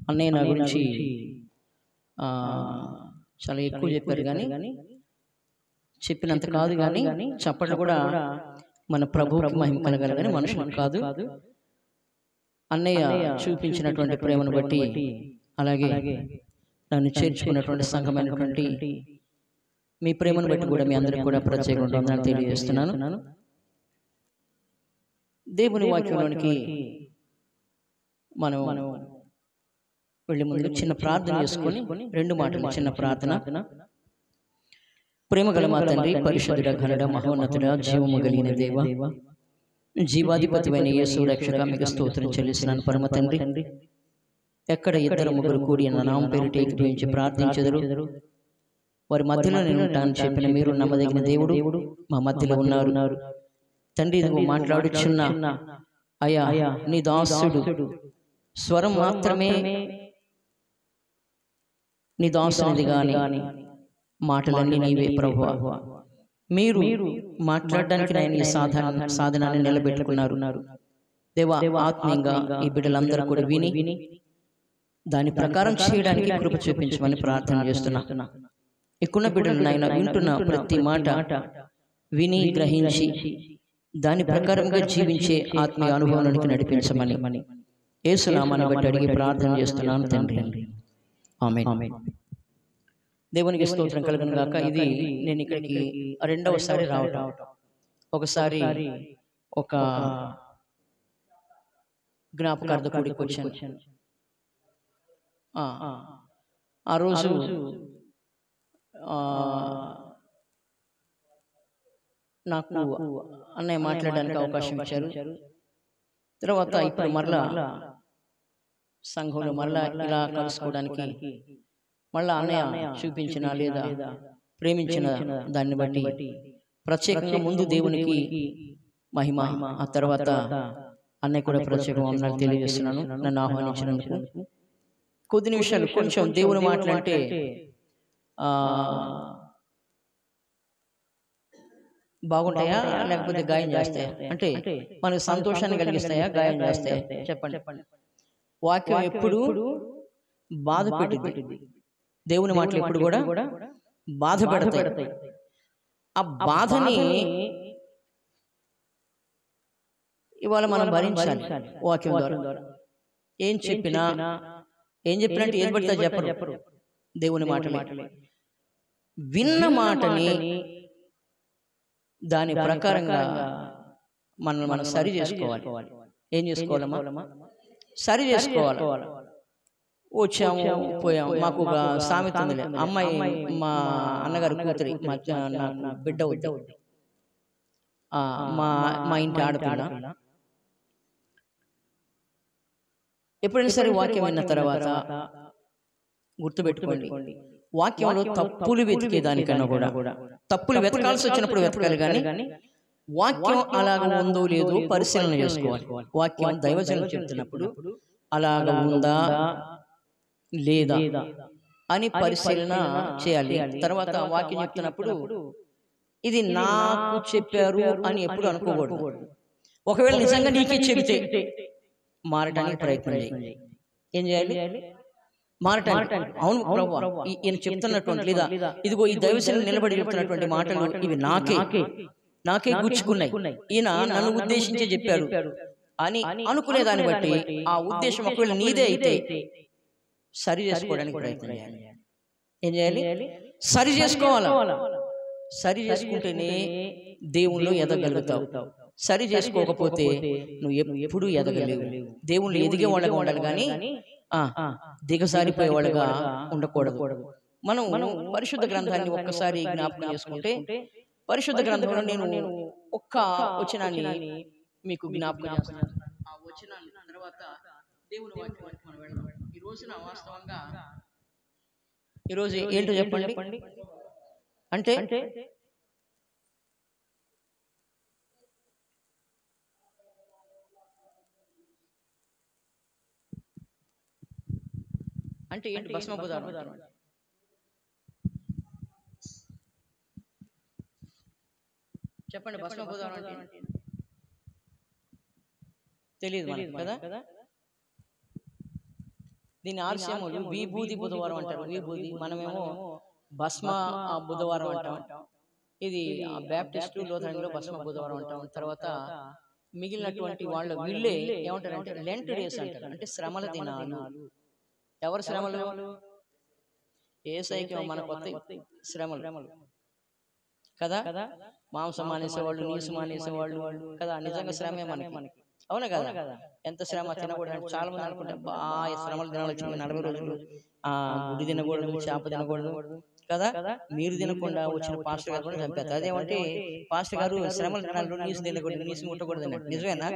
అన్నయ్య నా గురించి చాలా ఎక్కువ చెప్పారు, కానీ చెప్పినంత కాదు. కానీ చప్పట్లు కూడా మన ప్రభువుకి మహిమ కలగాలి, కానీ మనుషులకు కాదు. అన్నయ్య చూపించినటువంటి ప్రేమను బట్టి, అలాగే నన్ను చేర్చుకున్నటువంటి సంఘమైనటువంటి మీ ప్రేమను బట్టి కూడా మీ అందరికీ కూడా ప్రత్యేకంగా వందనాలు తెలియజేస్తున్నాను. దేవుని వాక్యంలోనికి మనం వెళ్ళే ముందు చిన్న ప్రార్థన చేసుకొని 2 మాటలు చిన్న ప్రార్థన. ప్రేమ గల మా తండ్రి, పరిశుద్ధుడ, ఘనుడ, మహోన్నతుడ, జీవము కలిగిన దేవ, జీవాధిపతివైన యేసు రక్షక, మీకు స్తోత్రం చెల్లిస్తున్నాను. పరమ తండ్రి, ఎక్కడ 2-3 కూడి నా నామం పేరిట ఏకీభవించి ప్రార్థించెదరు వారి మధ్యలో నేను ఉంటాను చెప్పిన మీరు నమ్మదగిన దేవుడు మా మధ్యలో ఉన్నారు. తండ్రి, ఇదిగో మాట్లాడుచున్న అయ్యా నీ దాసుడు స్వరం మాత్రమే నీ దాసునిది గాని మాటలన్నీ నీవే ప్రభువా. మీరు మాట్లాడడానికి నేను ఈ సాధనాన్ని నిలబెట్టుకున్నారు దేవా. ఆత్మీయంగా ఈ బిడ్డలందరూ కూడా విని దాని ప్రకారం చేయడానికి కృప చూపించమని ప్రార్థన చేస్తున్నా. ఇక్కడున్న బిడ్డలు నాయన వింటున్న ప్రతి మాట విని గ్రహించి దాని ప్రకారంగా జీవించే ఆత్మీయ అనుభవానికి నడిపించమని యేసు నామాన్ని బట్టి అడిగి ప్రార్థన చేస్తున్నాను తండ్రి, ఆమేన్. దేవునికి స్తోత్రం కలుగును గాక. ఇది నేను ఇక్కడికి 2వసారి రావటం. ఒకసారి ఒక జ్ఞాపకార్థ కూడికి వచ్చాను. ఆ రోజు నాకు అన్నయ్య మాట్లాడడానికి అవకాశం ఇచ్చారు. తర్వాత ఇప్పుడు మరలా సంఘంలో మరలా ఇలా కలుసుకోవడానికి మళ్ళా అన్నయ్య చూపించిన లేదా ప్రేమించిన దాన్ని బట్టి ప్రత్యేకంగా ముందు దేవునికి మహిమ, ఆ తర్వాత అన్నయ్య కూడా ప్రత్యేకంగా నాకు తెలియజేస్తున్నాను నన్ను ఆహ్వానించినందుకు. కొద్ది నిమిషాలు కొంచెం దేవుని మాటలంటే బాగుంటాయా లేకపోతే గాయం చేస్తాయా? అంటే మనకు సంతోషాన్ని కలిగిస్తాయా, గాయం చేస్తాయా? చెప్పండి. వాక్యం ఎప్పుడు బాధ పెట్టింది, దేవుని మాటలు ఎప్పుడు కూడా బాధ పెడతాయి. ఆ బాధని ఇవాళ మనం భరించాలి. వాక్యం ద్వారా ఏం చెప్పినట్టు ఏం పడితే చెప్పరు. దేవుని మాటలే విన్న మాటని దాని ప్రకారంగా మనం సరి చేసుకోవాలి. ఏం చేసుకోవాలమ్మా? సరి చేసుకోవాలి. వచ్చాము పోయాము. మాకు ఒక సామెత ఉంది, అమ్మాయి మా అన్నగారి కూతురి నాకు బిడ్డ అవుద్ది, మా ఇంటి ఆడపిల్ల. ఎప్పుడైనా సరే వాక్యం విన్న తర్వాత గుర్తుపెట్టుకోండి, వాక్యంలో తప్పులు వెతికే దానికన్నా కూడా తప్పులు వెతకాల్సి వచ్చినప్పుడు వెతకాలి, కానీ వాక్యం అలాగ ఉందో లేదో పరిశీలన చేసుకోవాలి. వాక్యం దైవజనులు చెప్తున్నప్పుడు అలాగ ఉందా లేదా అని పరిశీలన చేయాలి. తర్వాత వాక్యం చెప్తున్నప్పుడు ఇది నాకు చెప్పారు అని ఎప్పుడు అనుకోకూడదు. ఒకవేళ నిజంగా నీకే చెబితే మారటానికి ప్రయత్నం చేయాలి. ఏం చేయాలి? మారటానికి. అవును ప్రభువా, ఈయన చెప్తున్నటువంటి లేదా ఇదిగో ఈ దైవజనులు నిలబడి చెప్తున్నటువంటి మాటలు ఇవి నాకే గుచ్చుకున్నాయి, ఈయన నన్ను ఉద్దేశించి చెప్పారు అని అనుకునే దాన్ని బట్టి ఆ ఉద్దేశం ఒకవేళ నీదే అయితే సరి చేసుకోవడానికి ప్రయత్నం చేయాలి. ఏం చేయాలి? సరి చేసుకోవాలా. సరి చేసుకుంటేనే దేవుళ్ళు ఎదగలుగుతావు. సరి చేసుకోకపోతే నువ్వు ఎప్పుడూ ఎదగలేవు. దేవుళ్ళు ఎదిగే వాళ్ళగా ఉండాలి, కానీ దిగసారిపోయే వాళ్ళగా ఉండకూడదు. మనం పరిశుద్ధ గ్రంథాన్ని ఒక్కసారి జ్ఞాపకం చేసుకుంటే, పరిశుద్ధ గ్రంథంలో నేను ఒక్క వచనాన్ని మీకు జ్ఞాపకం చేస్తాను. ఆ వచనాన్ని తర్వాత దేవుని వాక్యానికి మనం వెళ్దాం. ఈ రోజున వాస్తవంగా ఈరోజు ఏంటో చెప్పండి. అంటే అంటే ఏంటి? భస్మ బుధారం. చెప్పండి, భస్మ బుధారం అంటే తెలియదు మనకు కదా. దీని ఆర్సీఎములు విభూది బుధవారం అంటారు. విభూది, మనమేమో భస్మ బుధవారం అంటాం. ఇది బ్యాప్టిస్టు లోథరన్లో భస్మ బుధవారం అంటాం. తర్వాత మిగిలినటువంటి వీళ్ళే ఏమంటారంటే లెంట్ డేస్ అంటారు, అంటే శ్రమల దినాలు. ఎవరు శ్రమలు? ఏసైకి మన కొత్త శ్రమలు కదా. మాంసం మానేసేవాళ్ళు, నీసు మానేసేవాళ్ళు కదా. నిజంగా శ్రమే మనకి, అవునా కదా. ఎంత శ్రమ తినకూడదు. చాలా మంది అనుకుంటారు బాగా శ్రమల దినాలు వచ్చింది, 40 రోజులు గుడ్డి తినకూడదు, చేప తినకూడదు కదా. మీరు తినకుండా వచ్చిన పాస్టర్ గారు కూడా చంపేస్తారు. అదేమంటే పాస్టర్ గారు శ్రమల దినాల్లో నీసు తినకూడదు, నీసు ముట్టకూడదు అన్నట్టు. నిజమేనా?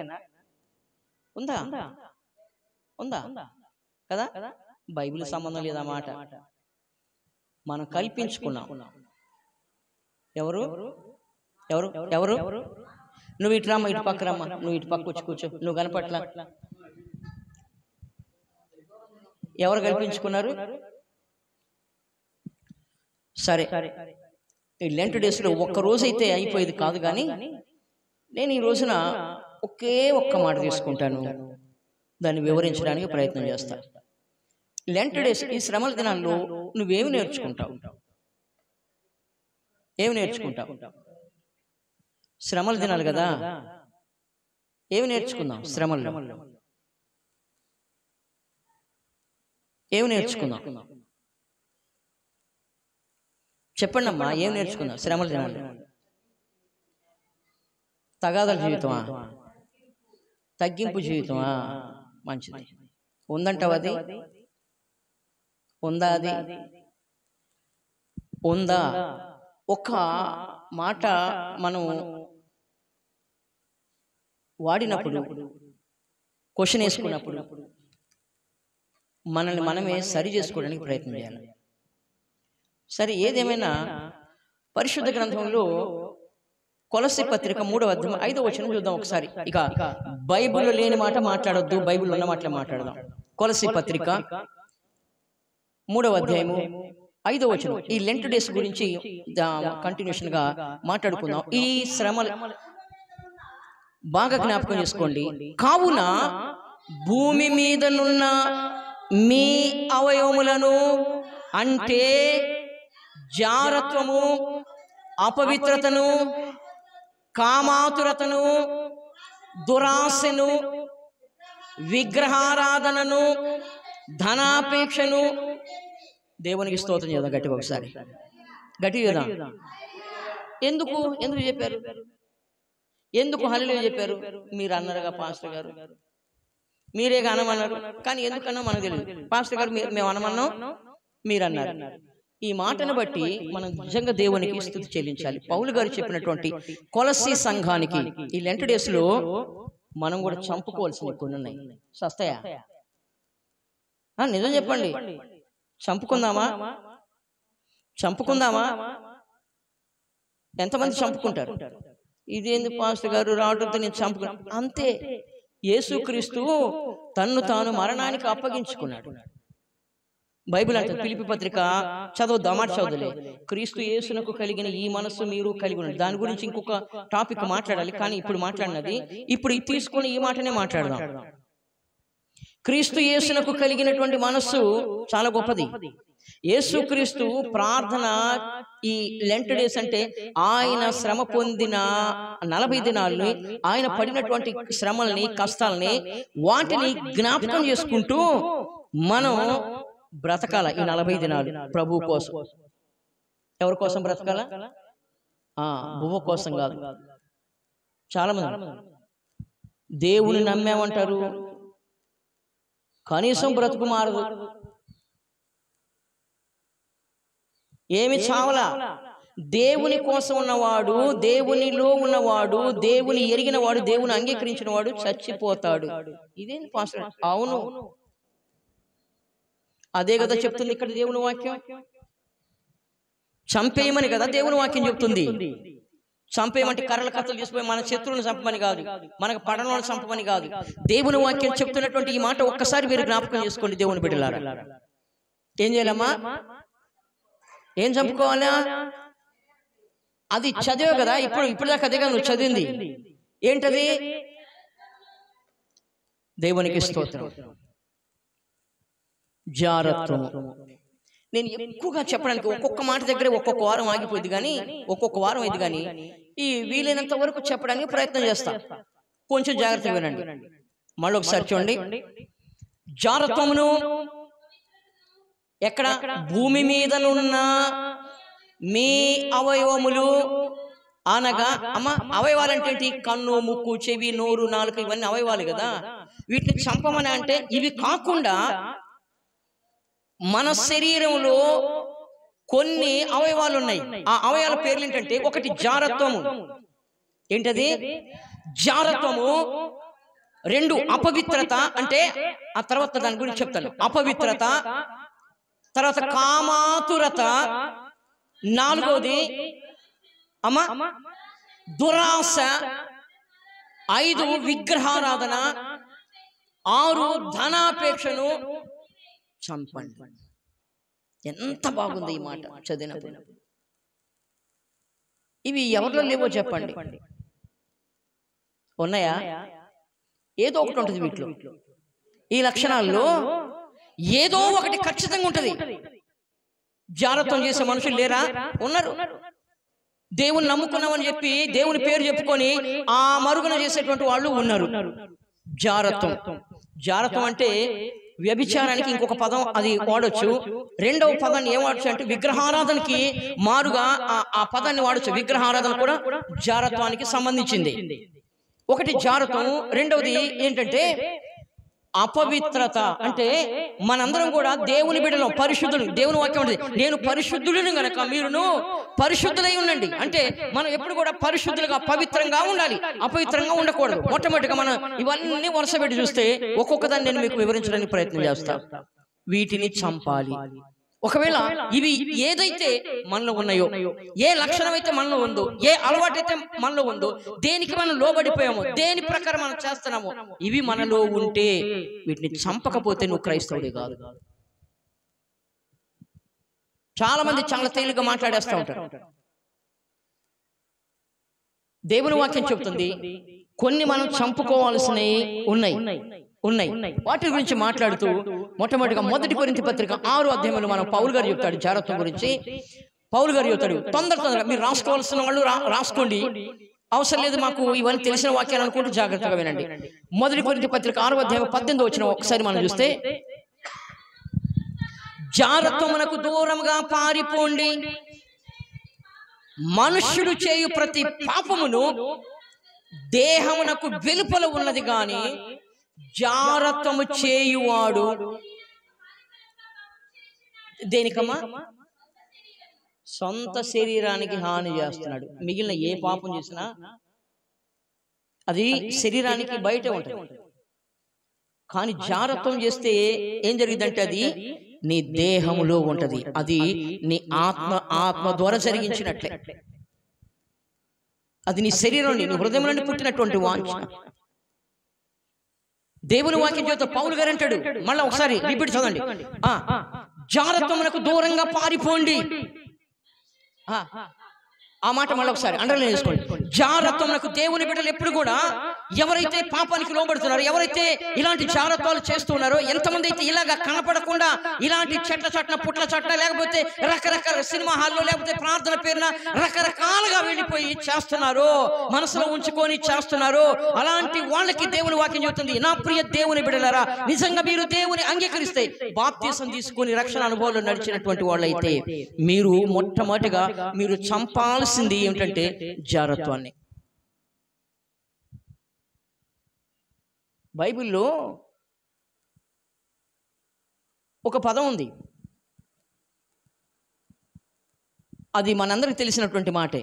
ఉందా ఉందా కదా. బైబిల్ సంబంధం లేదా మాట, మనం కల్పించుకున్నాం. ఎవరు ఎవరు ఎవరు నువ్వు ఇటు రామ్మ, ఇటు పక్క రమ్మ, నువ్వు ఇటు పక్క వచ్చి కూర్చో, నువ్వు కనపట్ల. ఎవరు కల్పించుకున్నారు? సరే, ఈ లెంట్ డేస్లో ఒక్క రోజు అయితే అయిపోయేది కాదు, కానీ నేను ఈ రోజున ఒకే ఒక్క మాట తీసుకుంటాను, దాన్ని వివరించడానికి ప్రయత్నం చేస్తాను. లెంట్ డేస్, ఈ శ్రమల దినాల్లో నువ్వేమి నేర్చుకుంటావు? ఏమి నేర్చుకుంటావు? శ్రమల దినాలు కదా, ఏమి నేర్చుకుందాం? శ్రమల్లో ఏమి నేర్చుకుందాం? చెప్పండి అమ్మా, ఏం నేర్చుకుందాం శ్రమల దినాల్లో? తగాదల జీవితమా? తగ్గింపు జీవితమా? మంచిది. ఉందంటావు అది? ఉందా? అది ఉందా? ఒక మాట మనం వాడినప్పుడు, క్వశ్చన్ వేసుకున్నప్పుడు మనల్ని మనమే సరి చేసుకోవడానికి ప్రయత్నం చేయాలి. సరే, ఏదేమైనా పరిశుద్ధ గ్రంథంలో కొలస్సీ పత్రిక 3వ అధ్యాయం 5వ వచనం చూద్దాం ఒకసారి. ఇక బైబిల్ లేని మాట మాట్లాడొద్దు, బైబిల్ ఉన్న మాటలు మాట్లాడదాం. కొలస్సీ పత్రిక 3వ అధ్యాయము 5వ వచనం. ఈ లెంట్ డేస్ గురించి కంటిన్యూషన్ గా మాట్లాడుకుందాం. ఈ శ్రమలు బాగా జ్ఞాపకం చేసుకోండి. కావున భూమి మీదనున్న మీ అవయవములను, అంటే జారత్వము, అపవిత్రతను, కామాతురతను, దురాశను, విగ్రహారాధనను, ధనాపేక్షను, దేవునికి స్తోత్రం చేద్దాం గట్టిగా ఒకసారి, గట్టిగా చేద్దాం. ఎందుకు చెప్పారు? ఎందుకు హల్లెలూయా చెప్పారు? మీరు అన్నారుగా పాస్టర్ గారు, మీరే అనమన్నారు, కానీ ఎందుకన్నా మనకు తెలియదు. పాస్టర్ గారు మేము అనమన్నాం, మీరు అన్నారు. ఈ మాటను బట్టి మనం నిజంగా దేవునికి స్తుతి చెల్లించాలి. పౌలు గారు చెప్పినటువంటి కొలస్సీ సంఘానికి ఈ లెంట్ డేస్ లో మనం కూడా చంపుకోవాల్సినవి కొన్ని ఉన్నాయి. సస్తాయా? నిజం చెప్పండి, చంపుకుందామా? ఎంతమంది చంపుకుంటారు? ఇదేంది పాస్టర్ గారు రావడంతో నేను చంపుకున్నా? అంతే. యేసుక్రీస్తు తన్ను తాను మరణానికి అప్పగించుకున్నాడు. బైబిల్ అంటే ఫిలిప్పీ పత్రిక చదువుద్దాం, మాట చదువులే. క్రీస్తు యేసునకు కలిగిన ఈ మనస్సు మీరు కలిగి ఉన్నారు. దాని గురించి ఇంకొక టాపిక్ మాట్లాడాలి, కానీ ఇప్పుడు మాట్లాడినది, ఇప్పుడు తీసుకొని ఈ మాటనే మాట్లాడదాం. క్రీస్తు యేసునకు కలిగినటువంటి మనస్సు చాలా గొప్పది. యేసుక్రీస్తు ప్రార్థన, ఈ లెంట్ డేస్ అంటే ఆయన శ్రమ పొందిన 40 దినాల్ని, ఆయన పడినటువంటి శ్రమల్ని, కష్టాలని, వాటిని జ్ఞాపకం చేసుకుంటూ మనం బ్రతకాల ఈ 40 దినాలు ప్రభు కోసం. ఎవరి కోసం బ్రతకాల? భువ కోసం కాదు. చాలా మంది దేవుని నమ్మామంటారు, కనీసం బ్రతుకు మారదు, ఏమి చావలా. దేవుని కోసం ఉన్నవాడు, దేవునిలో ఉన్నవాడు, దేవుని ఎరిగినవాడు, దేవుని అంగీకరించిన వాడు చచ్చిపోతాడు. ఇదేంటి పాస్టర్? అవును, అదే కదా చెప్తుంది ఇక్కడ దేవుని వాక్యం. చంపేయమని కదా దేవుని వాక్యం చెప్తుంది. చంపేయమంటే కర్రల కథలు తీసుకుపోయి మన శత్రువులను చంపమని కాదు, మనకు పడనోళ్ళని చంపమని కాదు. దేవుని వాక్యం చెప్తున్నటువంటి ఈ మాట ఒక్కసారి మీరు జ్ఞాపకం చేసుకోండి. దేవుని బిడ్డలారా, ఏం చేయాలమ్మా? ఏం చంపుకోవాలా? అది చదివే కదా ఇప్పుడు దాకా, అదే కదా నువ్వు చదివింది. ఏంటది? దేవునికి స్తోత్రం. జారత్వము. నేను ఎక్కువగా చెప్పడానికి ఒక్కొక్క మాట దగ్గర ఒక్కొక్క వారం ఆగిపోయింది, కానీ ఒక్కొక్క వారం ఇది, కానీ ఈ వీలైనంత వరకు చెప్పడానికి ప్రయత్నం చేస్తా. కొంచెం జాగ్రత్తగా వినండి. మళ్ళీ ఒకసారి చూడండి. జారత్వమును ఎక్కడ? భూమి మీదనున్న మీ అవయవములు అనగా, అవయవాలు అంటే ఏంటి? కన్ను, ముక్కు, చెవి, నోరు, నాలుక, ఇవన్నీ అవయవాలు కదా. వీటిని చంపమని అంటే ఇవి కాకుండా మన శరీరంలో కొన్ని అవయవాలు ఉన్నాయి. ఆ అవయవాల పేర్లు ఏంటంటే, ఒకటి జారత్వము. ఏంటది? జారత్వము. రెండు అపవిత్రత, అంటే ఆ తర్వాత దాని గురించి చెప్తాను. అపవిత్రత, తర్వాత కామాతురత, నాలుగోది దురాశ, 5 విగ్రహారాధన, 6 ధనాపేక్షను చంపండి. ఎంత బాగుంది ఈ మాట చదివినప్పుడు. ఇవి ఎవరిలో లేవో చెప్పండి. ఉన్నాయా? ఏదో ఒకటి ఉంటుంది వీటిలో. ఈ లక్షణాల్లో ఏదో ఒకటి ఖచ్చితంగా ఉంటుంది. జాగ్రత్తం చేసే మనుషులు లేరా? ఉన్నారు. దేవుని నమ్ముకున్నామని చెప్పి దేవుని పేరు చెప్పుకొని ఆ మరుగున చేసేటువంటి వాళ్ళు ఉన్నారు. జారత్వం. జారత్వం అంటే వ్యభిచారానికి ఇంకొక పదం అది వాడొచ్చు. రెండవ పదాన్ని ఏం వాడచ్చు అంటే విగ్రహారాధనకి మారుగా ఆ పదాన్ని వాడచ్చు. విగ్రహారాధన కూడా జారత్వానికి సంబంధించింది. ఒకటి జారత్వం, రెండవది ఏంటంటే అపవిత్రత. అంటే మనందరం కూడా దేవుని బిడ్డలు, పరిశుద్ధులు. దేవుని వాక్యం ఉంటుంది, నేను పరిశుద్ధులను గనక మీరును పరిశుద్ధులై ఉండండి. అంటే మనం ఎప్పుడు కూడా పరిశుద్ధులుగా, పవిత్రంగా ఉండాలి, అపవిత్రంగా ఉండకూడదు. మొట్టమొదటిగా మనం ఇవన్నీ వరుస పెట్టి చూస్తే ఒక్కొక్క దాన్ని నేను మీకు వివరించడానికి ప్రయత్నం చేస్తాను. వీటిని చంపాలి. ఒకవేళ ఇవి ఏదైతే మనలో ఉన్నాయో, ఏ లక్షణం అయితే మనలో ఉందో, ఏ అలవాటైతే మనలో ఉందో, దేనికి మనం లోబడిపోయామో, దేని ప్రకారం మనం చేస్తున్నామో, ఇవి మనలో ఉంటే వీటిని చంపకపోతే నువ్వు క్రైస్తవుడే కాదు. చాలా మంది చాలా తేలిగ్గా మాట్లాడేస్తూ ఉంటారు. దేవుని వాక్యం చెబుతుంది కొన్ని మనం చంపుకోవాల్సినవి ఉన్నాయి. వాటి గురించి మాట్లాడుతూ మొట్టమొదటిగా 1 కొరింథీ పత్రిక 6వ అధ్యాయంలో మనం పౌలు గారు చెప్తాడు జారత్వం గురించి. పౌలు గారు చెప్తాడు, తొందరగా మీరు రాసుకోవాల్సిన వాళ్ళు రాసుకోండి, అవసరం లేదు మాకు ఇవన్నీ తెలిసిన వాక్యాలు అనుకుంటూ జాగ్రత్తగా వినండి. 1 కొరింథీ పత్రిక 6వ అధ్యాయం 18వ వచనం ఒకసారి మనం చూస్తే, జారత్వమునకు దూరంగా పారిపోండి, మనుష్యుడు చేయు ప్రతి పాపమును దేహమునకు వెలుపల ఉన్నది గాని జారత్వము చేయువాడు దేనికమ్మా? సొంత శరీరానికి హాని చేస్తున్నాడు. మిగిలిన ఏ పాపం చేసినా అది శరీరానికి బయట ఉంటుంది. కానీ జారత్వం చేస్తే ఏం జరిగిందంటే అది నీ దేహములో ఉంటది. అది నీ ఆత్మ ద్వారా జరిగించినట్లే. అది నీ శరీరం, నీ హృదయం నుండి పుట్టినటువంటి వాంఛ. దేవుని వాక్యం చేత పౌలు గారు అంటాడు, మళ్ళీ ఒకసారి రిపీట్ చదవండి, జారత్వమునకు దూరంగా పారిపోండి. ఆ మాట మళ్ళీ ఒకసారి అండర్లైన్ చేసుకోండి. జారత్వమునకు, దేవుని బిడ్డలు ఎప్పుడు కూడా ఎవరైతే పాపానికి లోబడుతున్నారో, ఎవరైతే ఇలాంటి జారత్వాలు చేస్తున్నారో, ఎంతమంది అయితే ఇలాగా కనపడకుండా ఇలాంటి చెట్ల చట్న పుట్ల చట్ల, లేకపోతే రకరకాల సినిమా హాల్లో, లేకపోతే ప్రార్థన పేరున రకరకాలుగా వెళ్ళిపోయి చేస్తున్నారో, మనసులో ఉంచుకొని చేస్తున్నారో, అలాంటి వాళ్ళకి దేవుని వాక్యం చెబుతుంది, నా ప్రియ దేవుని బిడ్డలారా, నిజంగా మీరు దేవుని అంగీకరిస్తే, బాప్తీసం తీసుకొని రక్షణ అనుభవాలు నడిచినటువంటి వాళ్ళైతే మీరు మొట్టమొదటిగా మీరు చంపాల్సింది ఏమిటంటే జారత్వాన్ని. బైబిల్లో ఒక పదం ఉంది, అది మనందరికి తెలిసినటువంటి మాటే.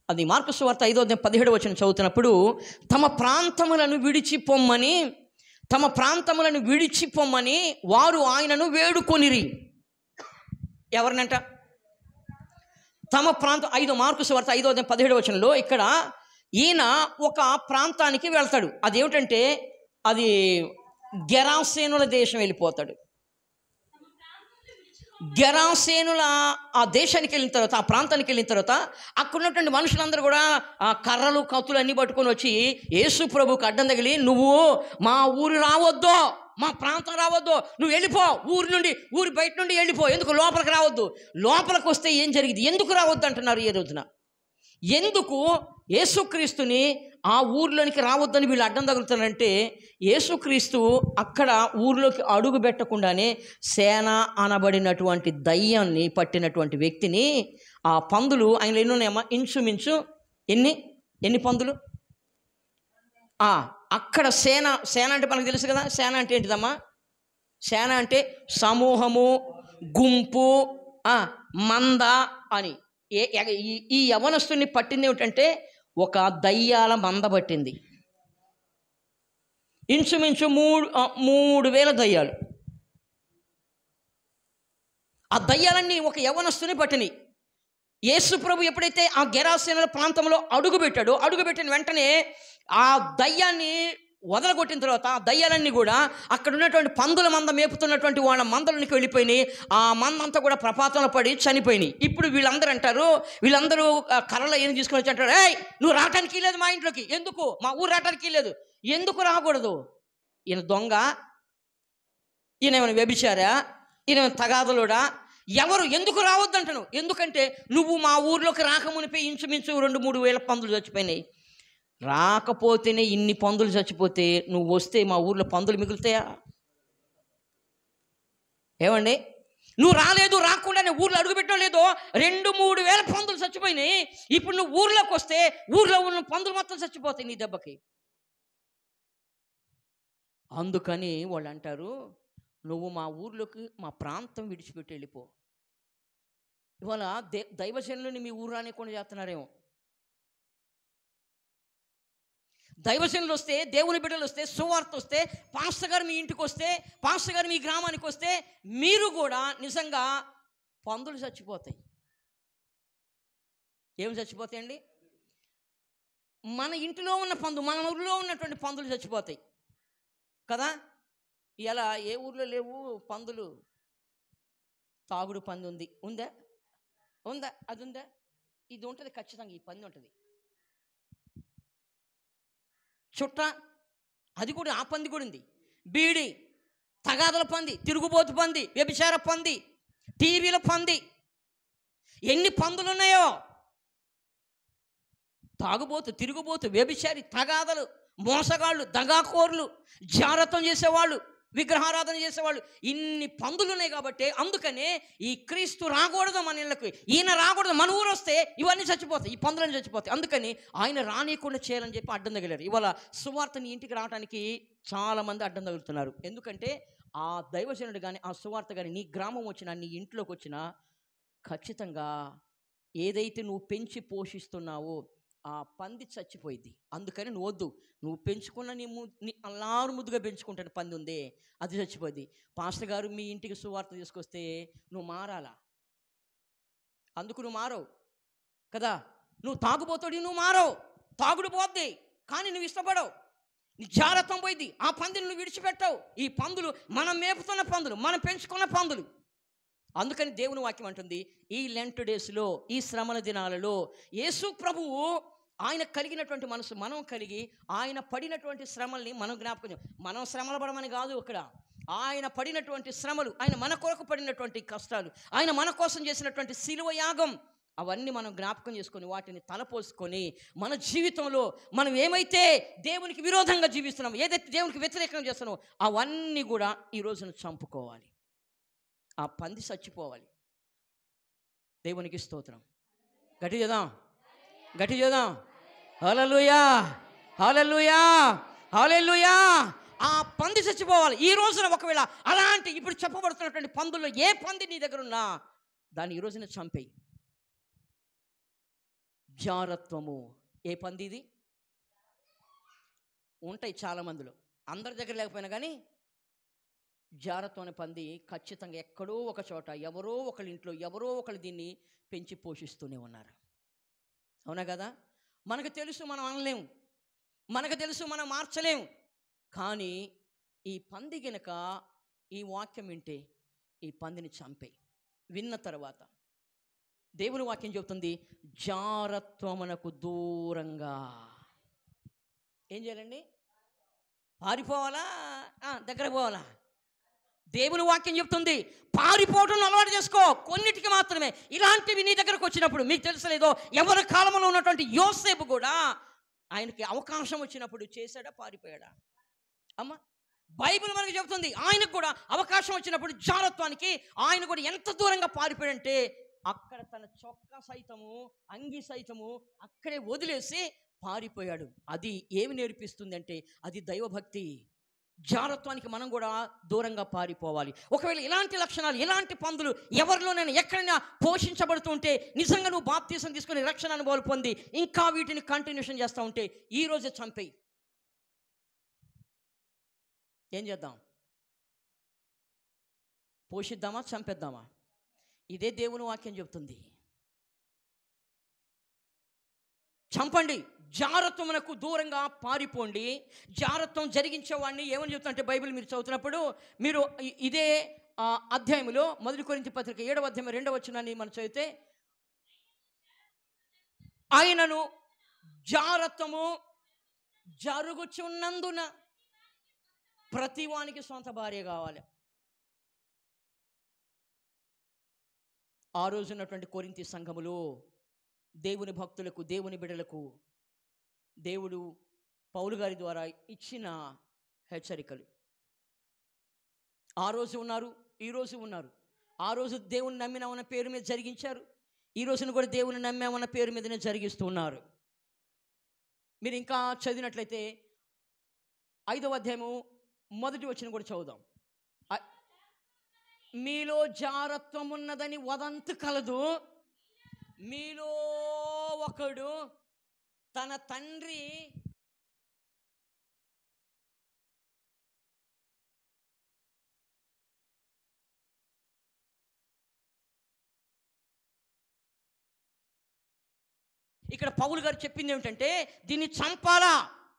అది మార్కు సువార్త 5వ అధ్యాయం 17వ వచనం చదువుతున్నప్పుడు, తమ ప్రాంతములను విడిచిపోమ్మని వారు ఆయనను వేడుకొనిరి. ఎవరినంట? తమ ప్రాంతం. మార్కు సువార్త 5వ అధ్యాయం 17వ వచనంలో ఇక్కడ ఈయన ఒక ప్రాంతానికి వెళ్తాడు. అదేమిటంటే అది గెరాసేనుల దేశం వెళ్ళిపోతాడు. గెరాసేనుల ఆ దేశానికి వెళ్ళిన తర్వాత, ఆ ప్రాంతానికి వెళ్ళిన తర్వాత అక్కడ ఉన్నటువంటి మనుషులందరూ కూడా ఆ కర్రలు కత్తులు అన్నీ పట్టుకొని వచ్చి యేసు ప్రభువుకి అడ్డం తగిలి, నువ్వు మా ఊరు రావద్దు, మా ప్రాంతం రావద్దు, నువ్వు వెళ్ళిపో, ఊరి బయట నుండి వెళ్ళిపో, ఎందుకు లోపలికి రావద్దు, లోపలికి వస్తే ఏం జరిగింది, ఎందుకు రావద్దు అంటున్నారు ఈ రోజున. ఎందుకు యేసుక్రీస్తుని ఆ ఊర్లోనికి రావద్దని వీళ్ళు అడ్డం తగులుతారంటే, యేసుక్రీస్తు అక్కడ ఊర్లోకి అడుగు పెట్టకుండానే సేన అనబడినటువంటి దయ్యాన్ని పట్టినటువంటి వ్యక్తిని ఆ పందులు, ఆయన ఎన్ని ఉన్నాయమ్మా, ఇంచుమించు ఎన్ని పందులు, అక్కడ సేన అంటే మనకు తెలుసు కదా, సేన అంటే ఏంటిదమ్మా, సేన అంటే సమూహము, గుంపు, మంద అని. ఈ యవనస్తుని పట్టింది ఏమిటంటే ఒక దయ్యాల మంద పట్టింది. ఇంచుమించు 3,000 దయ్యాలు. ఆ దయ్యాలన్నీ ఒక యవనస్తుని పట్టినాయి. యేసు ప్రభు ఎప్పుడైతే ఆ గెరాసేనుల ప్రాంతంలో అడుగుపెట్టిన వెంటనే ఆ దయ్యాన్ని వదలగొట్టిన తర్వాత ఆ దయ్యాలన్నీ కూడా అక్కడ ఉన్నటువంటి పందుల మంద మేపుతున్నటువంటి వాళ్ళ మందలోనికి వెళ్ళిపోయినాయి. ఆ మంద అంతా కూడా ప్రపాతంలో పడి చనిపోయినాయి. ఇప్పుడు వీళ్ళందరూ కర్రలో ఏం తీసుకొని వచ్చి అంటారు, ఏయ్ నువ్వు రావటానికి లేదు మా ఇంట్లోకి, ఎందుకు, మా ఊరు రావటానికి లేదు, ఎందుకు రాకూడదు, ఈయన దొంగ, ఈయన ఏమైనా వ్యభిచారా, ఈయన తగాదలోడా, ఎవరు, ఎందుకు రావద్దు అంటాను, ఎందుకంటే నువ్వు మా ఊర్లోకి రాకమునిపై ఇంచుమించు 2-3 వేల పందులు చచ్చిపోయినాయి. రాకపోతేనే ఇన్ని పందులు చచ్చిపోతే నువ్వు వస్తే మా ఊర్లో పందులు మిగులుతాయా? ఏమండి, నువ్వు రాకుండా ఊర్లో అడుగుపెట్టడం లేదో 2-3 వేల పందులు చచ్చిపోయినాయి. ఇప్పుడు నువ్వు ఊర్లోకి వస్తే ఊర్లో ఉన్న పందులు మొత్తం చచ్చిపోతాయి నీ దెబ్బకి. అందుకని వాళ్ళు అంటారు, నువ్వు మా ఊర్లోకి, మా ప్రాంతం విడిచిపెట్టి వెళ్ళిపో. ఇవాళ దైవజనులని మీ ఊరు రానికుండా చేస్తున్నారేమో. దైవజనులు వస్తే, దేవుని బిడ్డలు వస్తే, సువార్త వస్తే, పాస్టర్ గారు మీ ఇంటికి వస్తే, పాస్టర్ గారు మీ గ్రామానికి వస్తే మీరు కూడా నిజంగా పందులు చచ్చిపోతాయి. ఏమి చచ్చిపోతాయండి? మన ఇంటిలో ఉన్న మన ఊరిలో ఉన్నటువంటి పందులు చచ్చిపోతాయి కదా. ఇలా ఏ ఊర్లో లేవు పందులు? తాగుడు పంది ఉందా? అది ఉందా? ఇది ఉంటుంది ఖచ్చితంగా, ఈ పంది ఉంటుంది. చుట్ట, అది కూడా, ఆ పంది కూడా ఉంది. బీడి, తగాదల పంది, తిరుగుబోతు పంది, వ్యభిచార పంది, టీవీల పంది, ఎన్ని పందులు ఉన్నాయో. తాగుబోతు, తిరుగుబోతు, వ్యభిచారి, తగాదలు, మోసగాళ్ళు, దగాకోర్లు, జారత్వం చేసేవాళ్ళు, విగ్రహారాధన చేసేవాళ్ళు, ఇన్ని పందులు ఉన్నాయి. కాబట్టి అందుకనే ఈ క్రీస్తు రాకూడదు మన ఇళ్ళకి, ఈయన రాకూడదు, మన ఊరు వస్తే ఇవన్నీ చచ్చిపోతాయి, ఈ పందులన్నీ చచ్చిపోతాయి. అందుకని ఆయన రానియకుండా చేయాలని చెప్పి అడ్డం తగిలారు. ఇవాళ సువార్తని ఇంటికి రావడానికి చాలామంది అడ్డం తగులుతున్నారు. ఎందుకంటే ఆ దైవజనుడు కానీ, ఆ సువార్త కానీ నీ గ్రామం వచ్చినా, నీ ఇంట్లోకి వచ్చినా ఖచ్చితంగా ఏదైతే నువ్వు పెంచి పోషిస్తున్నావో ఆ పంది చచ్చిపోయింది. అందుకని నువ్వు వద్దు, నువ్వు పెంచుకున్న నీ అల్లారు ముద్దుగా పెంచుకుంటాను పంది ఉందే, అది చచ్చిపోద్ది. పాస్టర్ గారు మీ ఇంటికి సువార్త తీసుకొస్తే నువ్వు మారాలా? అందుకు నువ్వు మారవు కదా. నువ్వు తాగుబోతాడు, నువ్వు మారవు, తాగుడు పోద్ది, కానీ నువ్వు ఇష్టపడవు, నీ జాగ్రత్తం పోయింది, ఆ పందిని నువ్వు విడిచిపెట్టవు. ఈ పందులు మనం మేపుతున్న పందులు, మనం పెంచుకున్న పందులు. అందుకని దేవుని వాక్యం అంటుంది, ఈ లెంట్ డేస్లో, ఈ శ్రమల దినాలలో యేసు ప్రభువు ఆయన కలిగినటువంటి మనసు మనం కలిగి, ఆయన పడినటువంటి శ్రమల్ని మనం జ్ఞాపకం, మనం శ్రమలు పడమని కాదు ఇక్కడ, ఆయన పడినటువంటి శ్రమలు, ఆయన మన కొరకు పడినటువంటి కష్టాలు, ఆయన మన కోసం చేసినటువంటి శిలువ యాగం, అవన్నీ మనం జ్ఞాపకం చేసుకొని వాటిని తలపోసుకొని మన జీవితంలో మనం ఏమైతే దేవునికి విరోధంగా జీవిస్తున్నాం, ఏదైతే దేవునికి వ్యతిరేకంగా చేస్తున్నామో అవన్నీ కూడా ఈ రోజున చంపుకోవాలి. ఆ పంది చచ్చిపోవాలి. దేవునికి స్తోత్రం. గట్టి చేద్దాం. హల్లెలూయా, హల్లెలూయా, హల్లెలూయా. ఆ పంది చచ్చిపోవాలి ఈ రోజున. ఒకవేళ అలాంటి ఇప్పుడు చెప్పబడుతున్నటువంటి పందుల్లో ఏ పంది నీ దగ్గర ఉన్నా దాన్ని ఈ రోజున చంపేయి. జారత్వము, ఏ పంది ఇది? ఉంటాయి చాలా మందిలో, అందరి దగ్గర లేకపోయినా కానీ జారత్వం అనే పంది ఖచ్చితంగా ఎక్కడో ఒక చోట, ఎవరో ఒకళ్ళ ఇంట్లో, ఎవరో ఒకళ్ళు దీన్ని పెంచి పోషిస్తూనే ఉన్నారు. అవునా కదా? మనకు తెలుసు మనం అనలేము, మనకు తెలుసు మనం మార్చలేము. కానీ ఈ పంది గనక ఈ వాక్యం వింటే ఈ పందిని చంపే. విన్న తర్వాత దేవుని వాక్యం చెబుతుంది, జారత్వమునకు దూరంగా ఏం చేయాలండి? పారిపోవాలా? దగ్గర పోవాలా? దేవుని వాక్యం చెప్తుంది పారిపోవడం అలవాటు చేసుకో, కొన్నిటికి మాత్రమే. ఇలాంటివి నీ దగ్గరకు వచ్చినప్పుడు మీకు తెలుసలేదో, ఎవరి కాలంలో ఉన్నటువంటి యోసేపు కూడా ఆయనకి అవకాశం వచ్చినప్పుడు చేశాడా, పారిపోయాడా? అమ్మ, బైబిల్ మనకు చెబుతుంది ఆయనకు కూడా అవకాశం వచ్చినప్పుడు జారత్వానికి ఆయన కూడా ఎంత దూరంగా పారిపోయాడంటే, అక్కడ తన చొక్కా సైతము, అంగి సైతము అక్కడే వదిలేసి పారిపోయాడు. అది ఏమి నేర్పిస్తుంది అంటే, అది దైవభక్తి. జారత్వానికి మనం కూడా దూరంగా పారిపోవాలి. ఒకవేళ ఇలాంటి లక్షణాలు, ఇలాంటి పందులు ఎవరిలోనైనా ఎక్కడైనా పోషించబడుతుంటే, నిజంగా నువ్వు బాప్తీసం తీసుకుని రక్షణ అనుభవాలు పొంది ఇంకా వీటిని కంటిన్యూషన్ చేస్తూ ఉంటే, ఈరోజే చంపేయి. ఏం చేద్దాం? పోషిద్దామా, చంపేద్దామా? ఇదే దేవుని వాక్యం చెప్తుంది. చంపండి, జారత్వమునకు దూరంగా పారిపోండి. జారత్వం జరిగించేవాడిని ఏమని చెప్తుంటే, బైబిల్ మీరు చదువుతున్నప్పుడు మీరు ఇదే అధ్యాయంలో 1 కొరింథీ పత్రిక 7వ అధ్యాయం 2వ వచనాన్ని మనం చదివితే, ఆయనను జారత్వము జరుగుచున్నందున ప్రతివానికి సొంత భార్య కావాలి. ఆ రోజు ఉన్నటువంటి కొరింథీ సంఘములో దేవుని భక్తులకు, దేవుని బిడ్డలకు దేవుడు పౌలు గారి ద్వారా ఇచ్చిన హెచ్చరికలు. ఆ రోజు ఉన్నారు, ఈరోజు ఉన్నారు. ఆ రోజు దేవుని నమ్మినామన్న పేరు మీద జరిగించారు, ఈ రోజున కూడా దేవుని నమ్మామన్న పేరు మీదనే జరిగిస్తూ ఉన్నారు. మీరు ఇంకా చదివినట్లయితే 5వ అధ్యాయము 1వ వచనం కూడా చదువుదాం. మీలో జారత్వం ఉన్నదని వదంతు కలదు, మీలో ఒకడు తన తండ్రి ఇక్కడ పౌలు గారు చెప్పింది ఏమిటంటే, దీన్ని చంపాలా.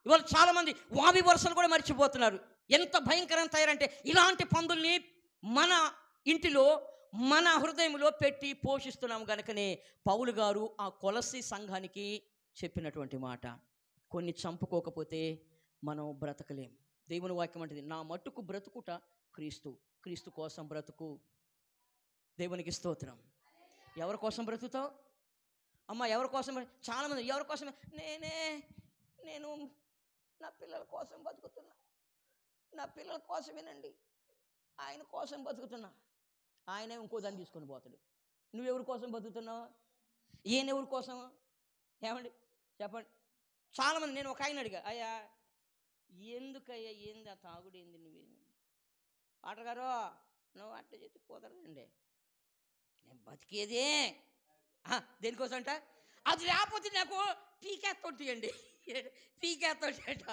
ఇవాళ చాలామంది వావి వరుసలు కూడా మర్చిపోతున్నారు. ఎంత భయంకరంగా తయారంటే, ఇలాంటి పందుల్ని మన ఇంటిలో, మన హృదయంలో పెట్టి పోషిస్తున్నాము. కనుకనే పౌలు గారు ఆ కొలస్సీ సంఘానికి చెప్పినటువంటి మాట, కొన్ని చంపుకోకపోతే మనం బ్రతకలేం. దేవుని వాక్యం అంటుంది, నా మట్టుకు బ్రతుకుట క్రీస్తు, క్రీస్తు కోసం బ్రతుకు. దేవునికి స్తోత్రం. ఎవరి కోసం బ్రతుకుతావు అమ్మ? ఎవరి కోసం? చాలామంది ఎవరి కోసం? నేను నా పిల్లల కోసం బతుకుతున్నా, నా పిల్లల కోసమేనండి, ఆయన కోసం బతుకుతున్నా. ఆయన ఇంకో దాన్ని తీసుకొని పోతాడు. నువ్వెవరి కోసం బతుకుతున్నావు? ఈయన ఎవరి కోసం? ఏమండి చెప్పండి. చాలామంది, నేను ఒక ఆయన అడిగా, అయ్యా ఎందుకయ్యా, ఏంది ఆ తాగుడు, ఏంది నువ్వు? ఆటగారు నువ్వు అట్ట చేతి కుదరదండి, నేను బతికేదే దేనికోసం అంట, అది లేకపోతే నాకు పీకేస్తోటి అండి, పీకేస్తోటి అంట,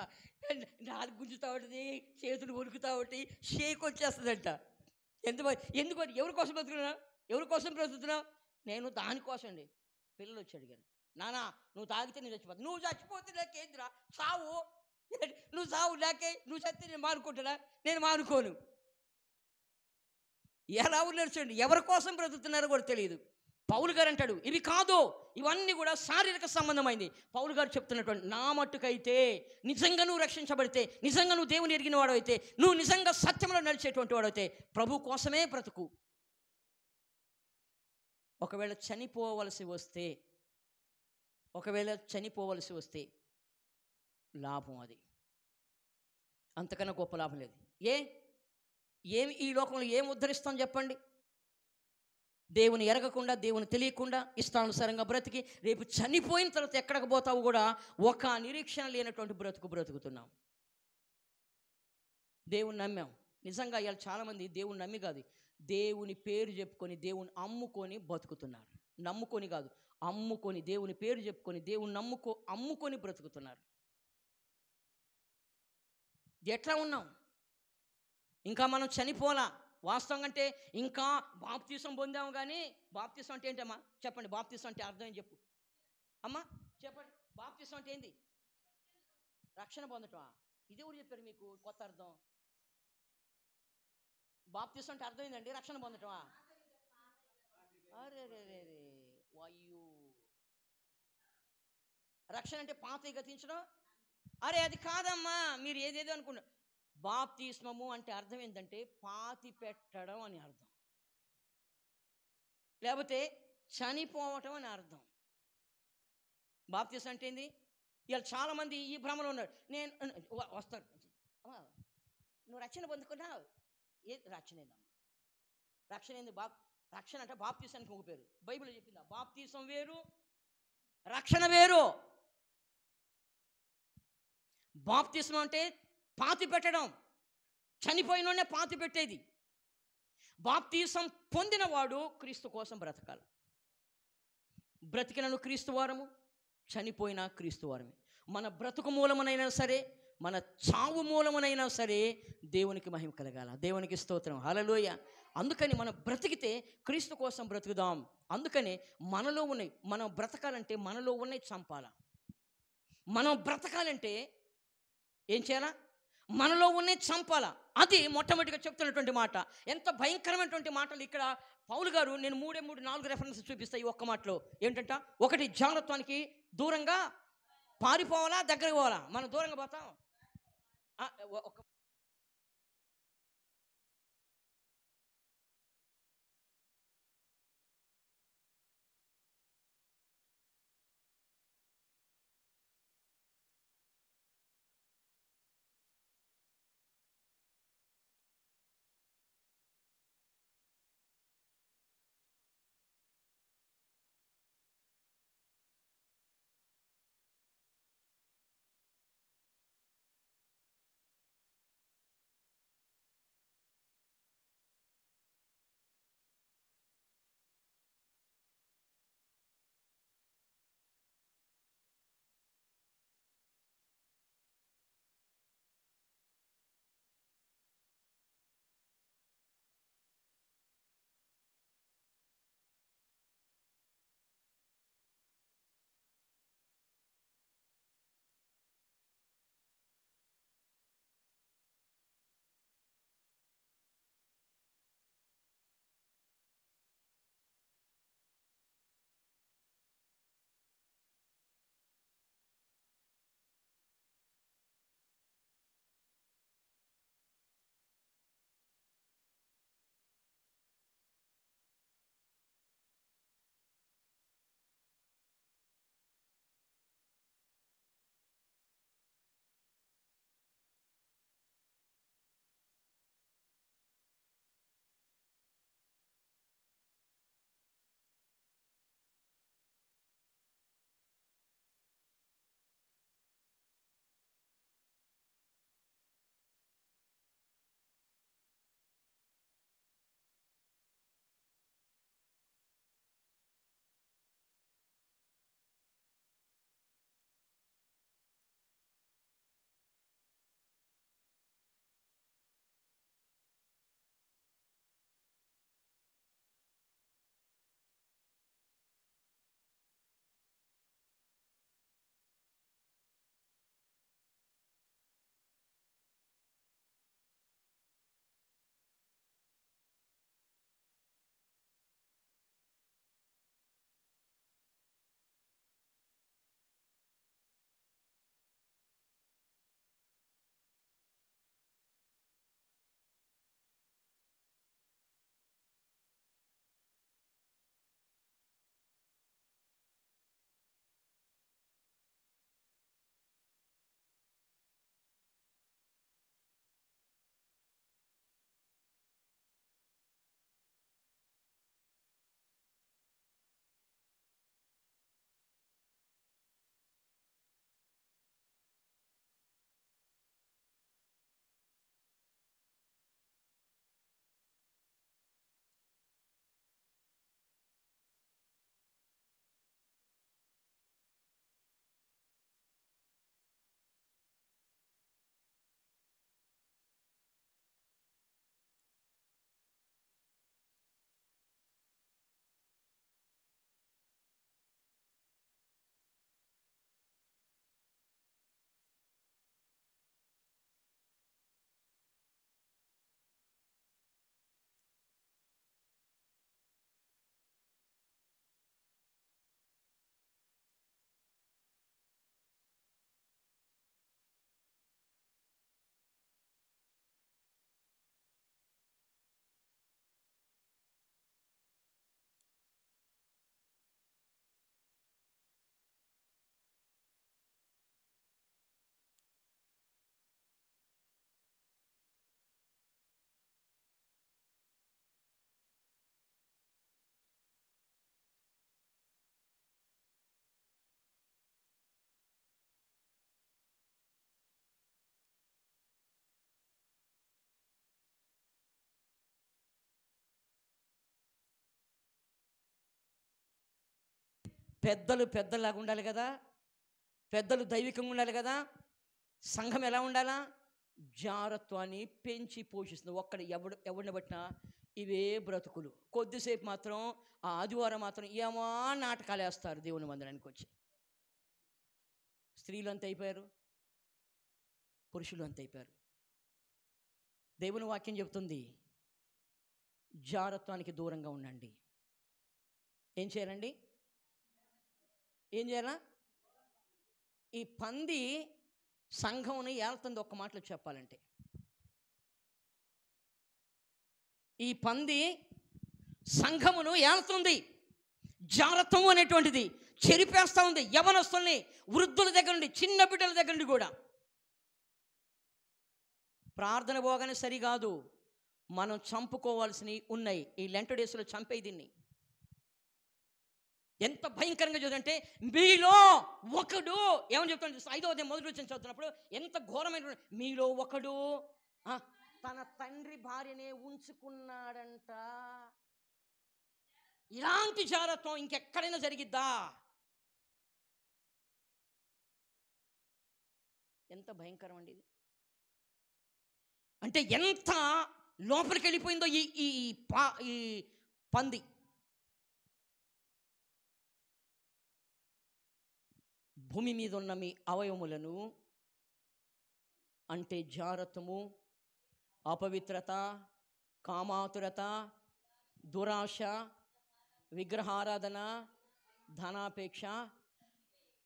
నాది గుంజుతా ఉంటుంది, చేతులు ఉరుకుతా ఒకటి, షేక్ వచ్చేస్తుందంట. ఎందుకు ఎవరి కోసం బ్రతుకుతున్నావు? ఎవరి కోసం బ్రతుకుతున్నావు? నేను దానికోసం అండి. పిల్లలు వచ్చి అడిగాను, నానా నువ్వు తాగితే నేను చచ్చిపోతా. నువ్వు చచ్చిపోతే నాకేంద్రా, సావు, నువ్వు సావు, నాకే, నువ్వు చస్తే నేను మానుకుంటున్నా, నేను మానుకోను. ఎలా ఉన్నారు చూడండి, ఎవరి కోసం బ్రతుకుతున్నారో కూడా తెలియదు. పౌలు గారు అంటాడు, ఇవి కాదు, ఇవన్నీ కూడా శారీరక సంబంధమైంది. పౌలు గారు చెప్తున్నటువంటి, నా మట్టుకైతే నిజంగా నువ్వు రక్షించబడితే, నిజంగా నువ్వు దేవుని ఎరిగిన వాడు అయితే, నువ్వు నిజంగా సత్యంలో నడిచేటువంటి వాడు అయితే, ప్రభు కోసమే బ్రతుకు. ఒకవేళ చనిపోవలసి వస్తే లాభం, అది అంతకన్నా గొప్ప లాభం లేదు. ఏమి ఈ లోకంలో ఏం ఉద్ధరిస్తాం చెప్పండి? దేవుని ఎరగకుండా, దేవుని తెలియకుండా, ఇష్టానుసారంగా బ్రతికి రేపు చనిపోయిన తర్వాత ఎక్కడికి పోతావు కూడా ఒక నిరీక్షణ లేనటువంటి బ్రతుకుతున్నాం. దేవుని నమ్మాం, నిజంగా ఇవాళ చాలామంది దేవుని నమ్మి కాదు, దేవుని పేరు చెప్పుకొని దేవుని అమ్ముకొని బతుకుతున్నారు. నమ్ముకొని కాదు, అమ్ముకొని, దేవుని పేరు చెప్పుకొని దేవుని అమ్ముకొని బ్రతుకుతున్నారు. ఎట్లా ఉన్నాం? ఇంకా మనం చనిపోలా. వాస్తవంగా అంటే ఇంకా బాప్తీసం పొందాము, కానీ బాప్తీసం అంటే ఏంటమ్మా చెప్పండి? బాప్తీసం అంటే అర్థం ఏం చెప్పు అమ్మా, చెప్పండి. బాప్తీసం అంటే ఏంది? రక్షణ పొందటమా? ఇది ఎవరు చెప్పారు మీకు కొత్త అర్థం? బాప్తీసం అంటే అర్థం ఏందండి? రక్షణ పొందటమా? అరే వాయు రక్షణ అంటే పాత గతించడం. అరే అది కాదమ్మా, మీరు ఏదేదో అనుకున్నారు. బాప్తిస్మము అంటే అర్థం ఏంటంటే పాతి పెట్టడం అని అర్థం, లేకపోతే చనిపోవటం అని అర్థం. బాప్తిసం అంటే ఏంది? ఇవాళ చాలామంది ఈ భ్రమలో ఉన్నారు. నేను వస్తాను, నువ్వు రక్షణ పొందుకున్నావు. ఏ రక్షణ ఏందమ్మా? రక్షణ ఏంది? రక్షణ అంటే బాప్తిసానికి ఒక పేరు. బైబిల్లో చెప్పిందా? బాప్తిసం వేరు, రక్షణ వేరు. బాప్తిసం అంటే పాతి పెట్టడం, చనిపోయినోనే పాతి పెట్టేది. బాప్తిసం పొందినవాడు క్రీస్తు కోసం బ్రతకాలి. బ్రతికినను క్రీస్తు వారము, చనిపోయినా క్రీస్తు వారమే. మన బ్రతుకు మూలమునైనా సరే, మన చావు మూలమునైనా సరే దేవునికి మహిమ కలగాల. దేవునికి స్తోత్రం, హల్లెలూయా. అందుకని మనం బ్రతికితే క్రీస్తు కోసం బ్రతుకుదాం. అందుకని మనలో ఉన్నాయి, మనం బ్రతకాలంటే మనలో ఉన్నాయి చంపాల. మనం బ్రతకాలంటే ఏం చేయాలా? మనలో ఉన్నాయి చంపాల. అది మొట్టమొదటిగా చెప్తున్నటువంటి మాట. ఎంత భయంకరమైనటువంటి మాటలు ఇక్కడ పౌలు గారు. నేను 4 రెఫరెన్సెస్ చూపిస్తాయి ఈ ఒక్క మాటలో. ఏంటంట? ఒకటి, జాగ్రత్తకి దూరంగా పారిపోవాలా, దగ్గరికి పోవాలా? మనం దూరంగా పోతాం. ఒక పెద్దలు పెద్దలాగా ఉండాలి కదా, పెద్దలు దైవికంగా ఉండాలి కదా. సంఘం ఎలా ఉండాలా? జారత్వాన్ని పెంచి పోషిస్తుంది. ఎవరిని బట్టినా ఇవే బ్రతుకులు. కొద్దిసేపు మాత్రం ఆ ఆదివారం మాత్రం ఏమో నాటకాలు వేస్తారు దేవుని మందిరానికి వచ్చి. స్త్రీలు అంత అయిపోయారు, పురుషులు అంత అయిపోయారు. దేవుని వాక్యం చెబుతుంది, జారత్వానికి దూరంగా ఉండండి. ఏం చేయాలండి? ఏం చేయాలా? ఈ పంది సంఘంని ఏళ్తుంది. ఒక్క మాటలో చెప్పాలంటే, ఈ పంది సంఘమును ఏళ్తుంది. జారత్వం అనేటువంటిది చెరిపేస్తూ ఉంది. యవనస్తుల్ని, వృద్ధుల దగ్గర నుండి, చిన్న బిడ్డల దగ్గర నుండి కూడా. ప్రార్థన పోగానే సరికాదు, మనం చంపుకోవాల్సినవి ఉన్నాయి. ఈ లెంట్ డేస్లో చంపే దీన్ని. ఎంత భయంకరంగా చూడంటే, మీలో ఒకడు ఏమని చెప్తాడు? 5వ అధ్యాయం మొదటి వచనం చదువుతున్నప్పుడు ఎంత ఘోరమైన, మీలో ఒకడు తన తండ్రి భార్యనే ఉంచుకున్నాడంట. ఇలాంటి జారత్వం ఇంకెక్కడైనా జరిగిద్దా? ఎంత భయంకరం అండి ఇది. అంటే ఎంత లోపలికి వెళ్ళిపోయిందో ఈ పంది. భూమి మీద ఉన్న మీ అవయవములను, అంటే జారత్వము, అపవిత్రత, కామాతురత, దురాశ, విగ్రహారాధన, ధనాపేక్ష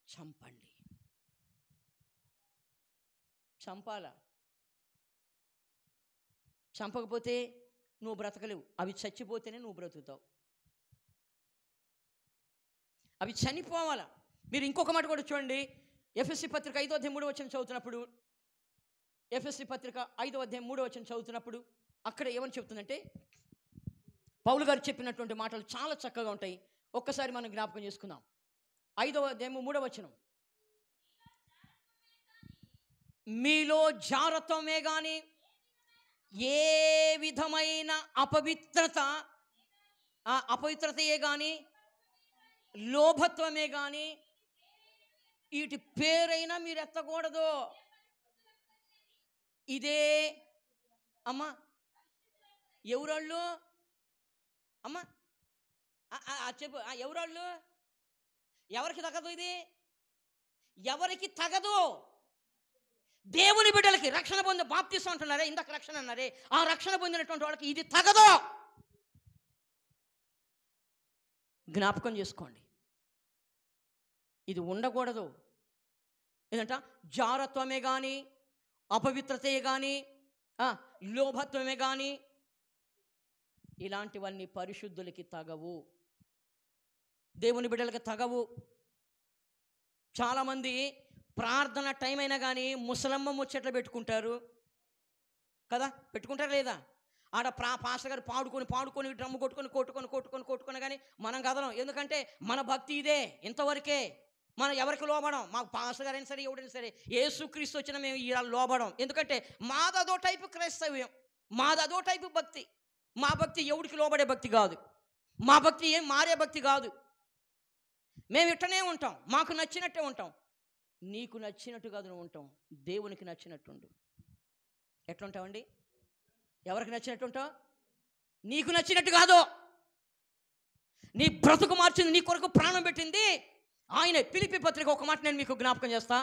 చంపండి. చంపాలా? చంపకపోతే నువ్వు బ్రతకలేవు. అవి చచ్చిపోతేనే నువ్వు బ్రతుకుతావు. అవి చనిపోవాలా. మీరు ఇంకొక మాట కూడా చూడండి. ఎఫెసీ పత్రిక 5వ అధ్యాయం 3వ వచనం చదువుతున్నప్పుడు, ఎఫెసీ పత్రిక 5వ అధ్యాయం 3వ వచనం చదువుతున్నప్పుడు అక్కడ ఏమని చెప్తుందంటే, పౌలు గారు చెప్పినటువంటి మాటలు చాలా చక్కగా ఉంటాయి. ఒక్కసారి మనం జ్ఞాపకం చేసుకుందాం. 5వ అధ్యాయం 3వ వచనం, మీలో జారత్వమే కానీ ఏ విధమైన అపవిత్రతయే కానీ లోభత్వమే కానీ వీటి పేరైనా మీరు ఎత్తకూడదు. ఇదే అమ్మా ఎవరాళ్ళు? అమ్మా చెప్పు, ఎవరాళ్ళు? ఎవరికి తగదు ఇది? ఎవరికి తగదు? దేవుని బిడ్డలకి, రక్షణ పొంది బాప్తిసం అంటున్నారే, ఇందాక రక్షణ అన్నారే, ఆ రక్షణ పొందినటువంటి వాళ్ళకి ఇది తగదు. జ్ఞాపకం చేసుకోండి, ఇది ఉండకూడదు. ఏంటంట? జారత్వమే కానీ, అపవిత్రతే కానీ, లోభత్వమే కానీ ఇలాంటివన్నీ పరిశుద్ధులకి తగవు, దేవుని బిడ్డలకి తగవు. చాలామంది ప్రార్థన టైం అయినా కానీ ముసలమ్మ ముచ్చట్లు పెట్టుకుంటారు కదా, పెట్టుకుంటారు లేదా? ఆడ పాస్టర్ గారు పాడుకొని డ్రమ్ము కొట్టుకొని కానీ మనం కదలం. ఎందుకంటే మన భక్తి ఇదే, ఇంతవరకే. మనం ఎవరికి లోబడం? మాకు పాస్టర్ గారైనా సరే, ఎవడైనా సరే, యేసుక్రీస్తు వచ్చిన మేము ఇలా లోబడం. ఎందుకంటే మాదదో టైపు క్రైస్తవ్యం, మాదదో టైపు భక్తి. మా భక్తి ఎవడికి లోబడే భక్తి కాదు, మా భక్తి ఏం మారే భక్తి కాదు. మేము ఇట్టనే ఉంటాం, మాకు నచ్చినట్టే ఉంటాం. నీకు నచ్చినట్టు కాదు నువ్వు ఉంటాం, దేవునికి నచ్చినట్టుండు. ఎట్లుంటావండి? ఎవరికి నచ్చినట్టు ఉంటావు? నీకు నచ్చినట్టు కాదు. నీ బ్రతుకు మార్చింది, నీ కొరకు ప్రాణం పెట్టింది ఆయనే. ఫిలిప్పీ పత్రిక ఒక మాట నేను మీకు జ్ఞాపకం చేస్తా.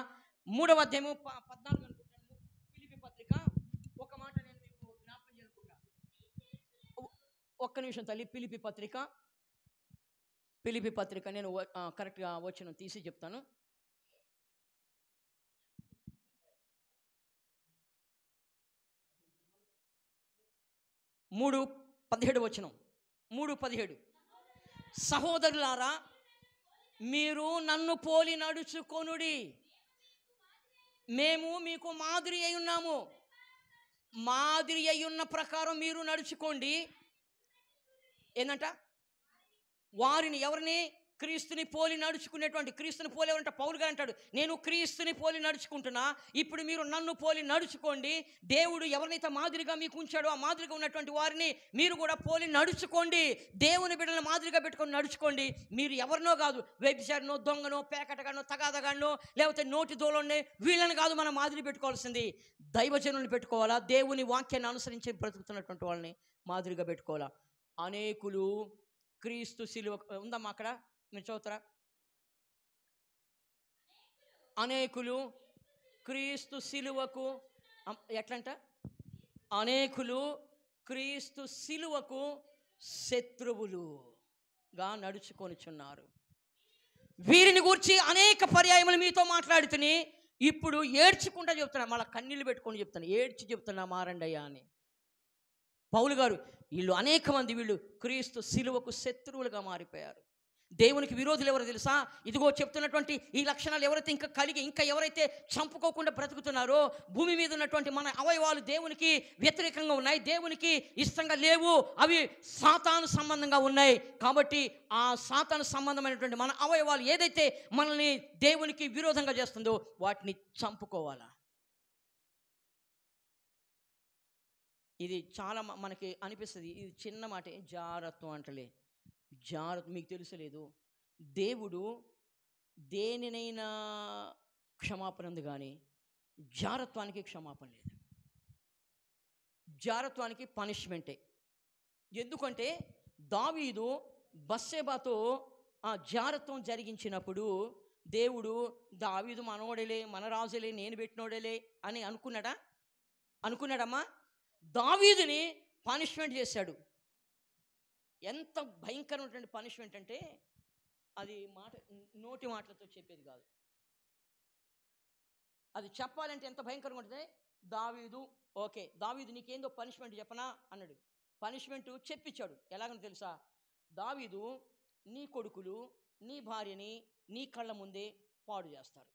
3వ అధ్యాయము 14 అనుకుంటాను. ఫిలిప్పీ పత్రిక ఒక మాట నేను మీకు జ్ఞాపకం చేసుకుంటా. ఒక్క నిమిషం తల్లి. ఫిలిప్పీ పత్రిక నేను కరెక్ట్గా వచ్చిన తీసి చెప్తాను. 3:17 వచనం. 3:17, సహోదరులారా మీరు నన్ను పోలి నడుచుకొనుడి, మేము మీకు మాదిరి అయి ఉన్నాము. మాదిరి అయి ఉన్న ప్రకారం మీరు నడుచుకోండి. ఏంటంట? వారిని, ఎవరిని? క్రీస్తుని పోలి నడుచుకునేటువంటి, క్రీస్తుని పోలి ఎవరంటే పౌలు గారు అంటాడు, నేను క్రీస్తుని పోలి నడుచుకుంటున్నా, ఇప్పుడు మీరు నన్ను పోలి నడుచుకోండి. దేవుడు ఎవరినైతే మాదిరిగా మీకు ఉంచాడో ఆ మాదిరిగా ఉన్నటువంటి వారిని మీరు కూడా పోలి నడుచుకోండి. దేవుని బిడ్డలను మాదిరిగా పెట్టుకొని నడుచుకోండి. మీరు ఎవరినో కాదు, వ్యభిచారినో, దొంగనో, పేకటగానో, తగాదగానో, లేకపోతే నోటి దోలోనే వీళ్ళని కాదు మనం మాదిరి పెట్టుకోవాల్సింది. దైవజనుల్ని పెట్టుకోవాలా, దేవుని వాక్యాన్ని అనుసరించి బ్రతుకుతున్నటువంటి వాళ్ళని మాదిరిగా పెట్టుకోవాలా. అనేకులు క్రీస్తు శిలువ ఉందమ్మా అక్కడ, మీరు చదువుతారా? అనేకులు క్రీస్తు శిలువకు, ఎట్లంట, అనేకులు క్రీస్తు శిలువకు శత్రువులుగా నడుచుకొనిచున్నారు. వీరిని గూర్చి అనేక పర్యాయములు మీతో మాట్లాడుతుని ఇప్పుడు ఏడ్చుకుంటా చెప్తున్నా, మళ్ళీ కన్నీళ్ళు పెట్టుకొని చెప్తాను, ఏడ్చి చెప్తున్నా మారండయ్యా అని. పౌలు గారు వీళ్ళు అనేక మంది వీళ్ళు క్రీస్తు శిలువకు శత్రువులుగా మారిపోయారు. దేవునికి విరోధులు ఎవరో తెలుసా? ఇదిగో చెప్తున్నటువంటి ఈ లక్షణాలు ఎవరైతే ఇంకా కలిగి ఇంకా ఎవరైతే చంపుకోకుండా బ్రతుకుతున్నారో, భూమి మీద ఉన్నటువంటి మన అవయవాలు దేవునికి వ్యతిరేకంగా ఉన్నాయి, దేవునికి ఇష్టంగా లేవు, అవి సాతాను సంబంధంగా ఉన్నాయి. కాబట్టి ఆ సాతాను సంబంధమైనటువంటి మన అవయవాలు ఏదైతే మనల్ని దేవునికి విరోధంగా చేస్తుందో వాటిని చంపుకోవాలా. ఇది చాలా మనకి అనిపిస్తుంది, ఇది చిన్న మాటే, జారత్వం అంటలే. జారత్వం మీకు తెలుసలేదు, దేవుడు దేనినైనా క్షమాపణ ఉంది కానీ జారత్వానికి క్షమాపణ లేదు. జారత్వానికి పనిష్మెంటే. ఎందుకంటే దావీదు బత్షెబతో ఆ జారత్వం జరిగించినప్పుడు దేవుడు దావీదు మనోడలే, మన రాజులే, నేను పెట్టినోడలే అని అనుకున్నాడమ్మా? దావీదుని పనిష్మెంట్ చేశాడు. ఎంత భయంకరమైనటువంటి పనిష్మెంట్ అంటే అది నోటి మాటలతో చెప్పేది కాదు. అది చెప్పాలంటే ఎంత భయంకరంగా ఉంటుంది. దావీదు, ఓకే దావీదు నీకేందో పనిష్మెంట్ చెప్పనా అన్నాడు. పనిష్మెంట్ చెప్పించాడు. ఎలాగని తెలుసా? దావీదు నీ కొడుకులు నీ భార్యని నీ కళ్ళ ముందే పాడు చేస్తారు.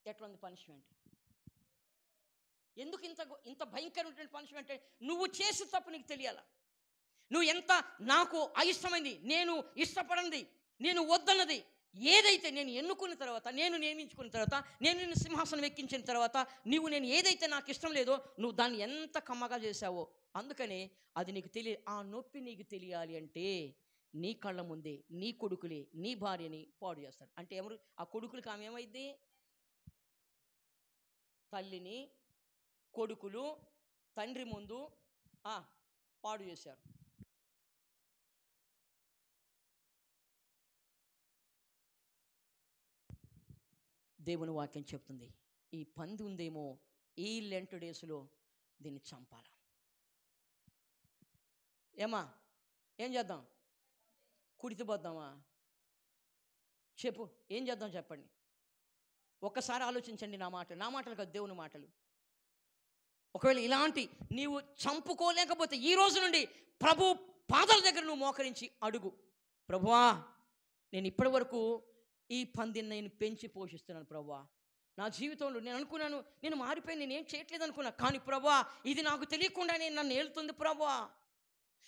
ఎట్లుంది పనిష్మెంట్? ఎందుకు ఇంత భయంకరమైనటువంటి పనిష్మెంట్? నువ్వు చేసే తప్పు నీకు తెలియాల. నువ్వు ఎంత నాకు అయిష్టమైంది, నేను ఇష్టపడింది, నేను వద్దన్నది ఏదైతే నేను ఎన్నుకున్న తర్వాత, నేను నియమించుకున్న తర్వాత, నేను నిన్ను సింహాసనం ఎక్కించిన తర్వాత నేను ఏదైతే నాకు ఇష్టం లేదో నువ్వు దాన్ని ఎంత కమ్మగా చేశావో, అందుకనే అది నీకు తెలియ, ఆ నొప్పి నీకు తెలియాలి అంటే నీ కళ్ళ ముందే నీ కొడుకులే నీ భార్యని పాడు చేస్తారు. అంటే ఎవరు ఆ కొడుకులకి? ఆమె ఏమైంది? తల్లిని కొడుకులు తండ్రి ముందు పాడు చేశారు. దేవుని వాక్యం చెప్తుంది, ఈ పంది ఉందేమో ఈ లెంట్ డేస్లో దీన్ని చంపాల. ఏమా ఏం చేద్దాం? కుడితిపోద్దామా? చెప్పు, ఏం చేద్దాం చెప్పండి. ఒక్కసారి ఆలోచించండి. నా మాటలు కాదు, దేవుని మాటలు. ఒకవేళ ఇలాంటి నీవు చంపుకోలేకపోతే ఈ రోజు నుండి ప్రభు పాదాల దగ్గర నువ్వు మోకరించి అడుగు, ప్రభువా నేను ఇప్పటి వరకు ఈ పందిని నేను పెంచి పోషిస్తున్నాను ప్రభువా, నా జీవితంలో నేను అనుకున్నాను నేను మారిపోయి నేనేం చేయట్లేదు అనుకున్నా, కానీ ప్రభువా ఇది నాకు తెలియకుండానే నన్ను ఏలుతుంది ప్రభువా,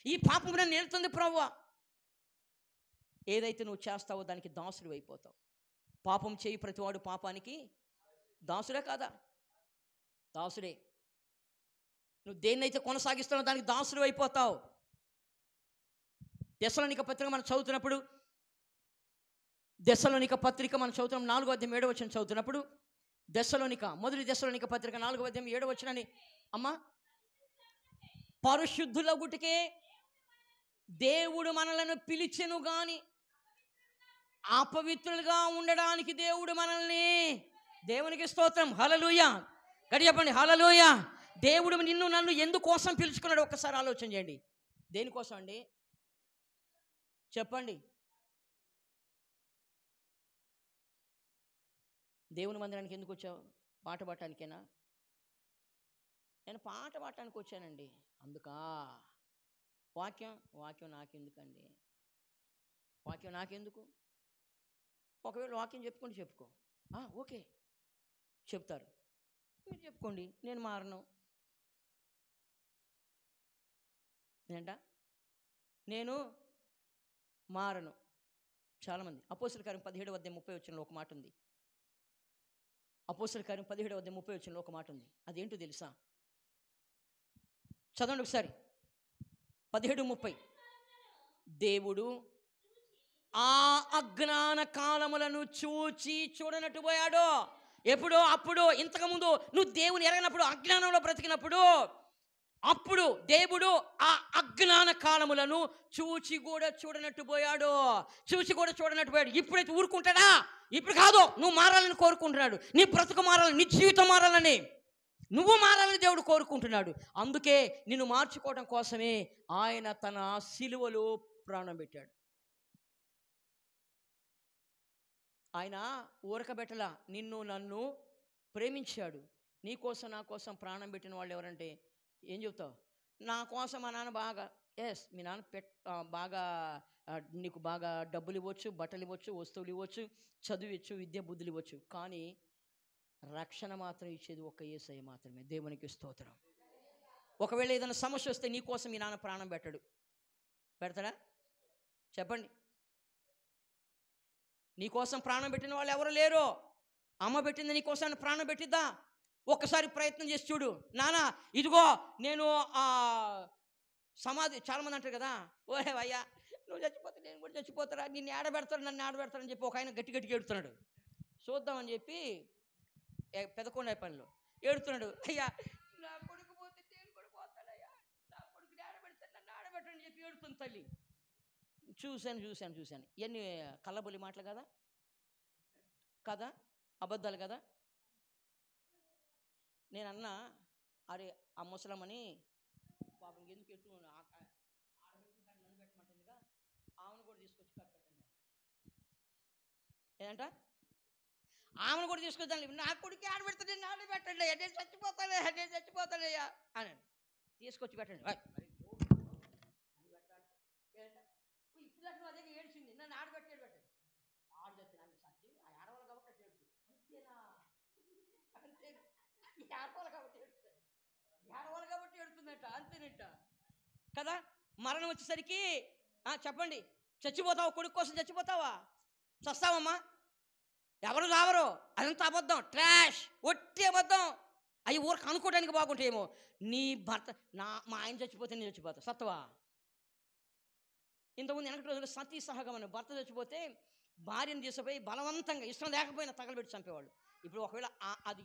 ఈ పాపం నన్ను ఏలుతుంది ప్రభువా. ఏదైతే నువ్వు చేస్తావో దానికి దాసుడు అయిపోతావు. పాపం చేయి ప్రతివాడు పాపానికి దాసుడే కాదా? దాసుడే. నువ్వు దేన్నైతే కొనసాగిస్తున్నావు దానికి దాసుడు అయిపోతావు. దెస్సలోనిక పత్రిక మనం చదువుతున్నప్పుడు, దెస్సలోనిక పత్రిక మనం చదువుతున్నాం 4వ అధ్యాయం 7వ వచనం చదువుతున్నప్పుడు, మొదటి దెస్సలోనిక పత్రిక 4వ అధ్యాయం 7వ వచనాన్ని, అమ్మా పరిశుద్ధులగుటకే దేవుడు మనలను పిలిచెను గాని అపవిత్రులుగా ఉండడానికి దేవుడు మనల్ని, దేవునికి స్తోత్రం, హల్లెలూయా, గట్టిగా చెప్పండి హల్లెలూయా. దేవుడు నిన్ను నన్ను ఎందుకోసం పిలుచుకున్నాడు ఒక్కసారి ఆలోచన చేయండి. దేనికోసం అండి చెప్పండి? దేవుని మందిరానికి ఎందుకు వచ్చావు? పాట పాడటానికేనా? నేను పాట పాడటానికి వచ్చానండి. అందుకా వాక్యం నాకెందుకండి? వాక్యం నాకెందుకు? ఒకవేళ వాక్యం చెప్పుకో, ఓకే చెప్తారు, మీరు చెప్పుకోండి, నేను మారను. ఏంట నేను మారను. చాలామంది అపోస్తల కార్యం 17:30 ఒక మాట ఉంది. అపోస్తల కార్యం 17:30 ఒక మాట ఉంది. అదేంటో తెలుసా? చదవండి ఒకసారి. 17:30. దేవుడు ఆ అజ్ఞాన కాలములను చూడనట్టు పోయాడు. ఎప్పుడో అప్పుడు, ఇంతకుముందు నువ్వు దేవుని ఎరగనప్పుడు, అజ్ఞానంలో బ్రతికినప్పుడు, అప్పుడు దేవుడు ఆ అజ్ఞాన కాలములను చూచి కూడా చూడనట్టు పోయాడు. ఇప్పుడైతే ఊరుకుంటాడా? ఇప్పుడు కాదు, నువ్వు మారాలని కోరుకుంటున్నాడు. నీ బ్రతుకు మారాలని, నీ జీవితం మారాలని, నువ్వు మారాలని దేవుడు కోరుకుంటున్నాడు. అందుకే నిన్ను మార్చుకోవడం కోసమే ఆయన తన సిలువలో ప్రాణం పెట్టాడు. ఆయన ఊరకబెట్టలా, నిన్ను నన్ను ప్రేమించాడు. నీ కోసం నా కోసం ప్రాణం పెట్టిన వాళ్ళు ఎవరంటే ఏం చెబుతావు? నా కోసం మా నాన్న బాగా, మీ నాన్న బాగా నీకు బాగా డబ్బులు ఇవ్వచ్చు, బట్టలు ఇవ్వచ్చు, వస్తువులు ఇవ్వచ్చు, చదువు ఇవ్వచ్చు, విద్య బుద్ధులు ఇవ్వచ్చు, కానీ రక్షణ మాత్రం ఇచ్చేది ఒక్క యేసయ్య మాత్రమే. దేవునికి స్తోత్రం. ఒకవేళ ఏదైనా సమస్య వస్తే నీ కోసం మీ నాన్న ప్రాణం పెట్టాడు, పెడతాడా? చెప్పండి. నీ కోసం ప్రాణం పెట్టిన వాళ్ళు ఎవరు లేరు. అమ్మ పెట్టింది నీ కోసం ప్రాణం పెట్టిద్దా? ఒక్కసారి ప్రయత్నం చేసి చూడు. నాన్న ఇదిగో నేను సమాధి, చాలామంది అంటారు కదా, ఓహే అయ్యా నువ్వు చచ్చిపోతా నేను కూడా చచ్చిపోతారా, నిన్ను ఆడబెడతాడు, నన్ను ఆడబెడతాడని చెప్పి ఒక ఆయన గట్టి ఏడుతున్నాడు. చూద్దామని చెప్పి పెదకొండ పనిలో ఏడుతున్నాడు. అయ్యా నా కొడుకు పోతే నేను కూడా పోతాడయ్యా, నా కొడుకుని ఆడబెడతాడు, నన్ను ఆడబెట్టని చెప్పి ఏడుతుంది తల్లి. చూశాను. ఇవన్నీ కళ్ళబొల్లి మాటలు కదా, అబద్ధాలు కదా. నేను అన్నా, అరే ఆ ముసలమ్మని పాపం ఎందుకు ఎట్టు ఆడబెట్టి నన్ను పెట్టమంటుందిగా, ఆమెను కూడా తీసుకొచ్చి కట్టండి. ఏంటంట? ఆమెను కూడా తీసుకొచ్చాను. నా కొడుకు ఆడబెడతాడు, నేను ఆడబెట్టండి, నేను చచ్చిపోతానయ్యా అని తీసుకొచ్చి పెట్టండి. ఇప్పుడు అదే ఏడ్చింది, నన్ను ఆడబెట్టాడు ఆడబెట్టి నాకు సత్యం ఆడవాళ్ళు కాబట్టి అంతేనా? ఆడవాళ్ళు కాబట్టి ఏడుతుందట, అంతేనట కదా. మరణం వచ్చేసరికి చెప్పండి, చచ్చిపోతావా? కొడుకు కోసం చచ్చిపోతావా? చస్తావమ్మా? ఎవరు రావరు, అదంతా అబద్ధం, ట్రాష్, ఒట్టి అబద్ధం. అవి ఊరికి అనుకోవడానికి బాగుంటాయేమో. నీ భర్త మా ఆయన చచ్చిపోతే నేను చచ్చిపోతా, సత్తవా? ఇంతకుముందు వెనకటి రోజుల్లో సతీ సహగమని, భర్త చచ్చిపోతే భార్యను తీసుకుపోయి బలవంతంగా ఇష్టం లేకపోయినా తగలబెట్టి చంపేవాళ్ళు. ఇప్పుడు ఒకవేళ అది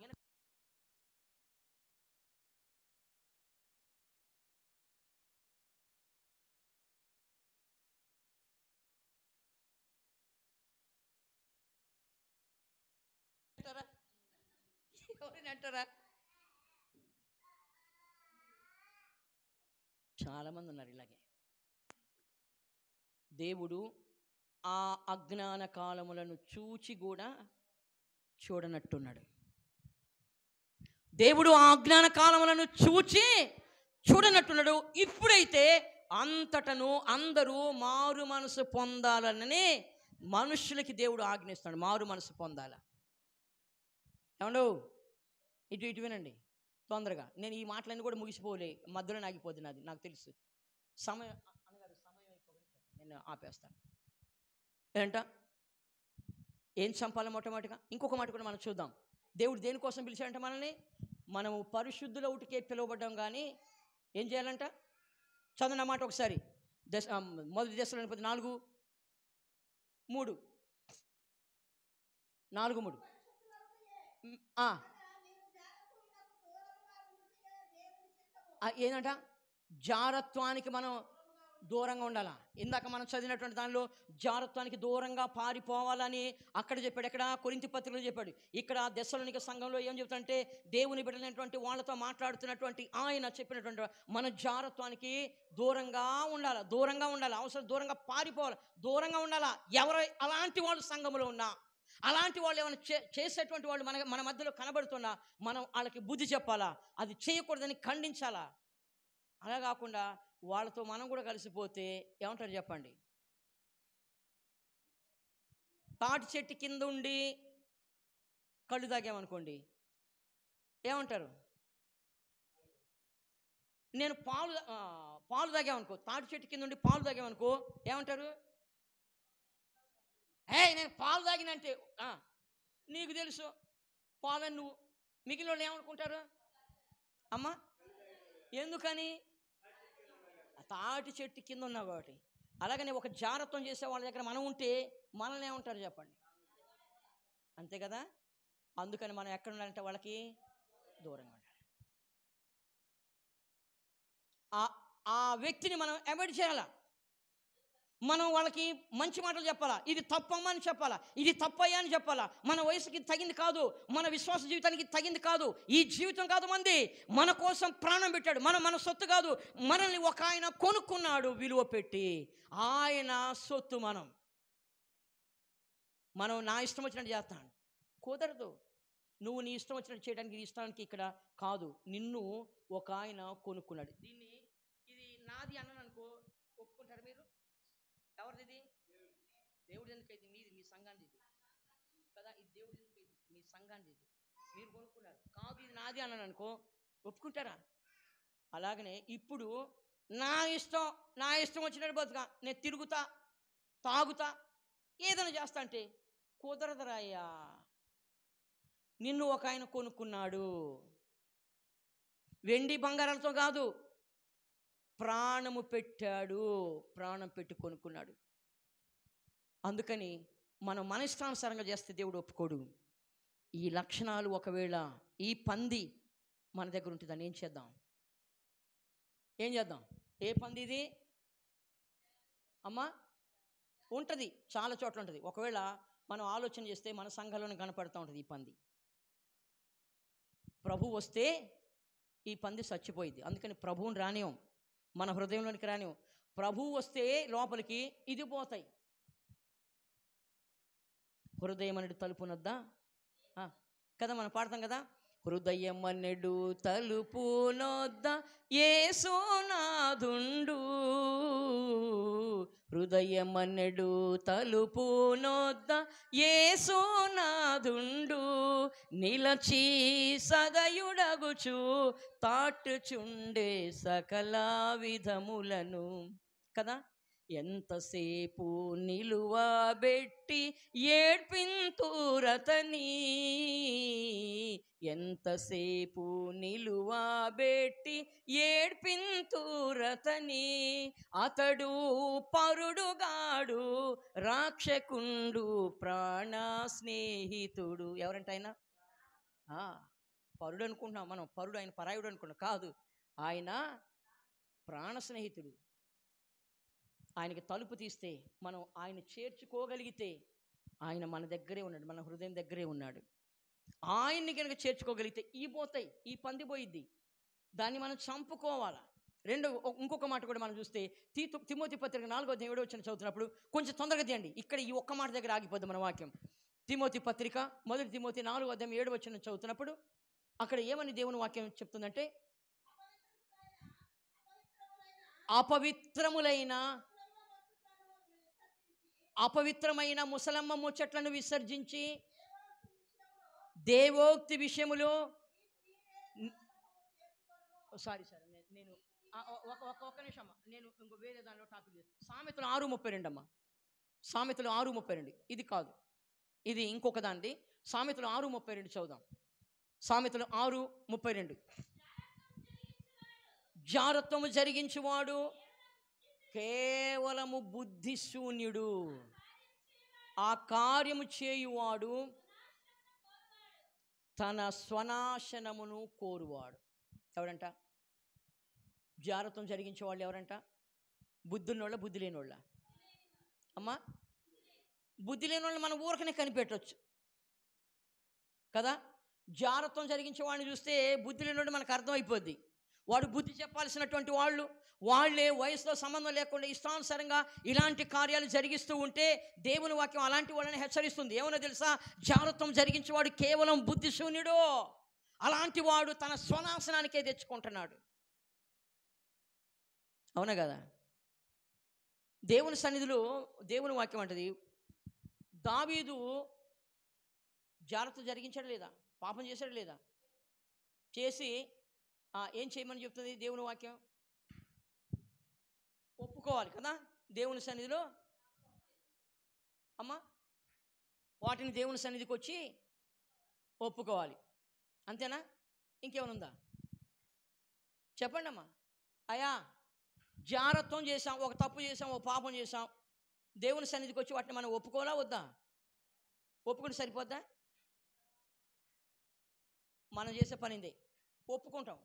అంటారా? చాలామంది ఉన్నారు ఇలాగే. దేవుడు ఆ అజ్ఞాన కాలములను చూచి కూడా చూడనట్టున్నాడు. దేవుడు ఆ అజ్ఞాన కాలములను చూడనట్టున్నాడు. ఇప్పుడైతే అంతటను అందరూ మారు మనసు పొందాలని మనుషులకి దేవుడు ఆజ్ఞిస్తున్నాడు. మారు మనసు పొందాల. ఏమండు ఇటు వినండి తొందరగా. నేను ఈ మాటలన్నీ కూడా ముగిసిపోలే, మధ్యలో ఆగిపోతుంది. అది నాకు తెలుసు. సమయం అయిపోయింది, నేను ఆపేస్తాను. ఏంట ఏం చంపాలి? మొట్టమొదటిగా ఇంకొక మాట కూడా మనం చూద్దాం. దేవుడు దేనికోసం పిలిచాడంట మనల్ని? మనము పరిశుద్ధుల ఒకటికే పిలువబడ్డాం, కానీ ఏం చేయాలంట? చదవండి మాట ఒకసారి. మొదటి దశలోనిపతి 4:3 ఏంటంట? జారత్వానికి మనం దూరంగా ఉండాలా. ఇందాక మనం చదివినటువంటి దానిలో జారత్వానికి దూరంగా పారిపోవాలని అక్కడ చెప్పాడు. ఎక్కడ? కొరింథీ పత్రికలో చెప్పాడు. ఇక్కడ దెస్సలోనిక సంఘంలో ఏం చెబుతాడంటే, దేవుని బిడ్డలైనటువంటి వాళ్ళతో మాట్లాడుతున్నటువంటి ఆయన చెప్పినటువంటి మన జారత్వానికి దూరంగా ఉండాలి. అవసరం దూరంగా పారిపోవాలి, దూరంగా ఉండాలా. ఎవరు అలాంటి వాళ్ళు సంఘంలో ఉన్నా, అలాంటి వాళ్ళు ఏమైనా చేసేటువంటి వాళ్ళు మన మధ్యలో కనబడుతున్నా, మనం వాళ్ళకి బుద్ధి చెప్పాలా, అది చేయకూడదని ఖండించాలా. అలా కాకుండా వాళ్ళతో మనం కూడా కలిసిపోతే ఏమంటారు చెప్పండి? తాటి చెట్టు కింద ఉండి కళ్ళు తాగామనుకోండి, ఏమంటారు? నేను పాలు తాగామనుకో, తాటి చెట్టు కింద ఉండి పాలు తాగామనుకో, ఏమంటారు? నేను పాలు తాగినంటే నీకు తెలుసు పాలని నువ్వు, మిగిలిన వాళ్ళు ఏమనుకుంటారు? అమ్మా ఎందుకని? తాటి చెట్టు కింద ఉన్నావు కాబట్టి. అలాగనే ఒక జాగ్రత్తం చేసే వాళ్ళ దగ్గర మనం ఉంటే మనల్ని ఏమంటారు చెప్పండి? అంతే కదా. అందుకని మనం ఎక్కడ ఉండాలంటే వాళ్ళకి దూరంగా ఉండాలి. ఆ వ్యక్తిని మనం అవాయిడ్ చేయాలా. మనం వాళ్ళకి మంచి మాటలు చెప్పాలా, ఇది తప్పమ్మా అని చెప్పాలా, ఇది తప్పయ్యా అని చెప్పాలా. మన వయసుకి తగింది కాదు, మన విశ్వాస జీవితానికి తగింది కాదు. ఈ జీవితం కాదు మంది, మన కోసం ప్రాణం పెట్టాడు. మన సొత్తు కాదు, మనల్ని ఒక ఆయన కొనుక్కున్నాడు విలువ పెట్టి. ఆయన సొత్తు మనం నా ఇష్టం వచ్చినట్టు చేస్తాను కుదరదు. నువ్వు నీ ఇష్టం వచ్చినట్టు చేయడానికి, నీ ఇష్టానికి ఇక్కడ కాదు. నిన్ను ఒక ఆయన కొనుక్కున్నాడు. ఇది నాది అన్నాను అనుకో, ఒప్పుకుంటారు మీరు? ఎవరిది ఇది? దేవుడు ఎందుకైతే మీది, మీ సంఘాన్ని ఇది కదా. ఇది దేవుడు ఎందుకైతే మీ సంఘాన్ని ఇది, మీరు కొనుక్కున్నారు. కాదు ఇది నాది అన్నాను అనుకో, ఒప్పుకుంటారా? అలాగనే ఇప్పుడు నా ఇష్టం వచ్చినట్టు బతుకా, నేను తిరుగుతా, తాగుతా, ఏదైనా చేస్తా అంటే కుదరదురాయ్యా. నిన్ను ఒక ఆయన కొనుక్కున్నాడు, వెండి బంగారాలతో కాదు, ప్రాణము పెట్టాడు, ప్రాణం పెట్టి కొనుక్కున్నాడు. అందుకని మనం మన ఇష్టానుసారంగా చేస్తే దేవుడు ఒప్పుకోడు. ఈ లక్షణాలు ఒకవేళ ఈ పంది మన దగ్గర ఉంటుంది, దాన్ని ఏం చేద్దాం? ఏ పంది ఇది అమ్మా? ఉంటుంది, చాలా చోట్ల ఉంటుంది. ఒకవేళ మనం ఆలోచన చేస్తే మన సంఘంలోనే కనపడుతూ ఉంటుంది ఈ పంది. ప్రభు వస్తే ఈ పంది చచ్చిపోయింది. అందుకని ప్రభువుని రానియం, మన హృదయంలోనికి రానివ్వం. ప్రభువు వస్తే లోపలికి ఇది పోతాయి. హృదయం అనేది తలుపునొద్దా కదా, మనం పాడతాం కదా. హృదయం అనెడు తలుపునొద్ద యేసునాథుండు, హృదయం అనెడు తలుపునొద్ద యేసునాథుండు, నిలచి సదయుడగుచు తాటుచుండే సకల విధములను కదా. ఎంతసేపు నిలువబెట్టి ఏడ్పింతురతని, ఎంతసేపు నిలువబెట్టి ఏడ్పింతురతని, అతడు పరుడుగాడు రాక్షకుండు ప్రాణ స్నేహితుడు. ఎవరంటే ఆయన పరుడు అనుకుంటున్నాం మనం, పరుడు ఆయన పరాయుడు అనుకుంటున్నాం. కాదు, ఆయన ప్రాణ స్నేహితుడు. ఆయనకి తలుపు తీస్తే మనం ఆయన చేర్చుకోగలిగితే ఆయన మన దగ్గరే ఉన్నాడు, మన హృదయం దగ్గరే ఉన్నాడు. ఆయన్ని కనుక చేర్చుకోగలిగితే పోతాయి, ఈ పంది పోయిద్ది. దాన్ని మనం చంపుకోవాలా. ఇంకొక మాట కూడా మనం చూస్తే తిమోతి పత్రిక 4:7 చదువుతున్నప్పుడు కొంచెం తొందరగా తీయండి, ఇక్కడ ఈ ఒక్క మాట దగ్గర ఆగిపోద్ది మన వాక్యం. తిమోతి పత్రిక 1 తిమోతి 4:7 చదువుతున్నప్పుడు అక్కడ ఏమని దేవుని వాక్యం చెప్తుందంటే, అపవిత్రమైన ముసలమ్మ ముచ్చట్లను విసర్జించి దేవోక్తి విషయములో నేను ఒక నిమిషం అమ్మా, నేను ఇంకో వేరే దానిలో టాపిక్. సామెతలు 6:32 అమ్మా, సామెతలు 6:32. ఇది కాదు, ఇది ఇంకొక దానిది. సామెతలు 6:32 చదువుదాం. సామెతలు 6:32. జారత్వము జరిగించువాడు కేవలము బుద్ధిశూన్యుడు, ఆ కార్యము చేయువాడు తన స్వనాశనమును కోరువాడు. ఎవరంట? జారత్వం జరిగించే వాళ్ళు ఎవరంట? బుద్ధున్నోళ్ళ, బుద్ధి లేనోళ్ళ? అమ్మా, బుద్ధి లేని వాళ్ళు మనం ఊరకనే కనిపెట్టవచ్చు కదా. జారత్వం జరిగించే వాడిని చూస్తే బుద్ధి లేనోడు మనకు అర్థమైపోద్ది. వాడు బుద్ధి చెప్పాల్సినటువంటి వాళ్ళే వయసులో సంబంధం లేకుండా ఇష్టానుసారంగా ఇలాంటి కార్యాలు జరిగిస్తూ ఉంటే దేవుని వాక్యం అలాంటి వాళ్ళని హెచ్చరిస్తుంది. ఏమన్నా తెలుసా? జారత్వం జరిగించేవాడు కేవలం బుద్ధిశూన్యుడు, అలాంటి వాడు తన స్వనాశనానికే తెచ్చుకుంటున్నాడు. అవునా కదా? దేవుని సన్నిధిలో దేవుని వాక్యం అంటది, దావీదు జాగ్రత్త జరిగించాడు లేదా? పాపం చేశాడు లేదా? చేసి ఏం చేయమని చెప్తుంది దేవుని వాక్యం? ఒప్పుకోవాలి కదా దేవుని సన్నిధిలో. అమ్మా, వాటిని దేవుని సన్నిధికి వచ్చి ఒప్పుకోవాలి. అంతేనా? ఇంకేమైనా ఉందా? చెప్పండి అమ్మా. అయ్యా జారత్వం చేసాం, ఒక తప్పు చేసాం, ఒక పాపం చేసాం, దేవుని సన్నిధికి వచ్చి వాటిని మనం ఒప్పుకోవాలా వద్దా? ఒప్పుకుంటే సరిపోద్దా? మనం చేసే పనిందే, ఒప్పుకుంటాం.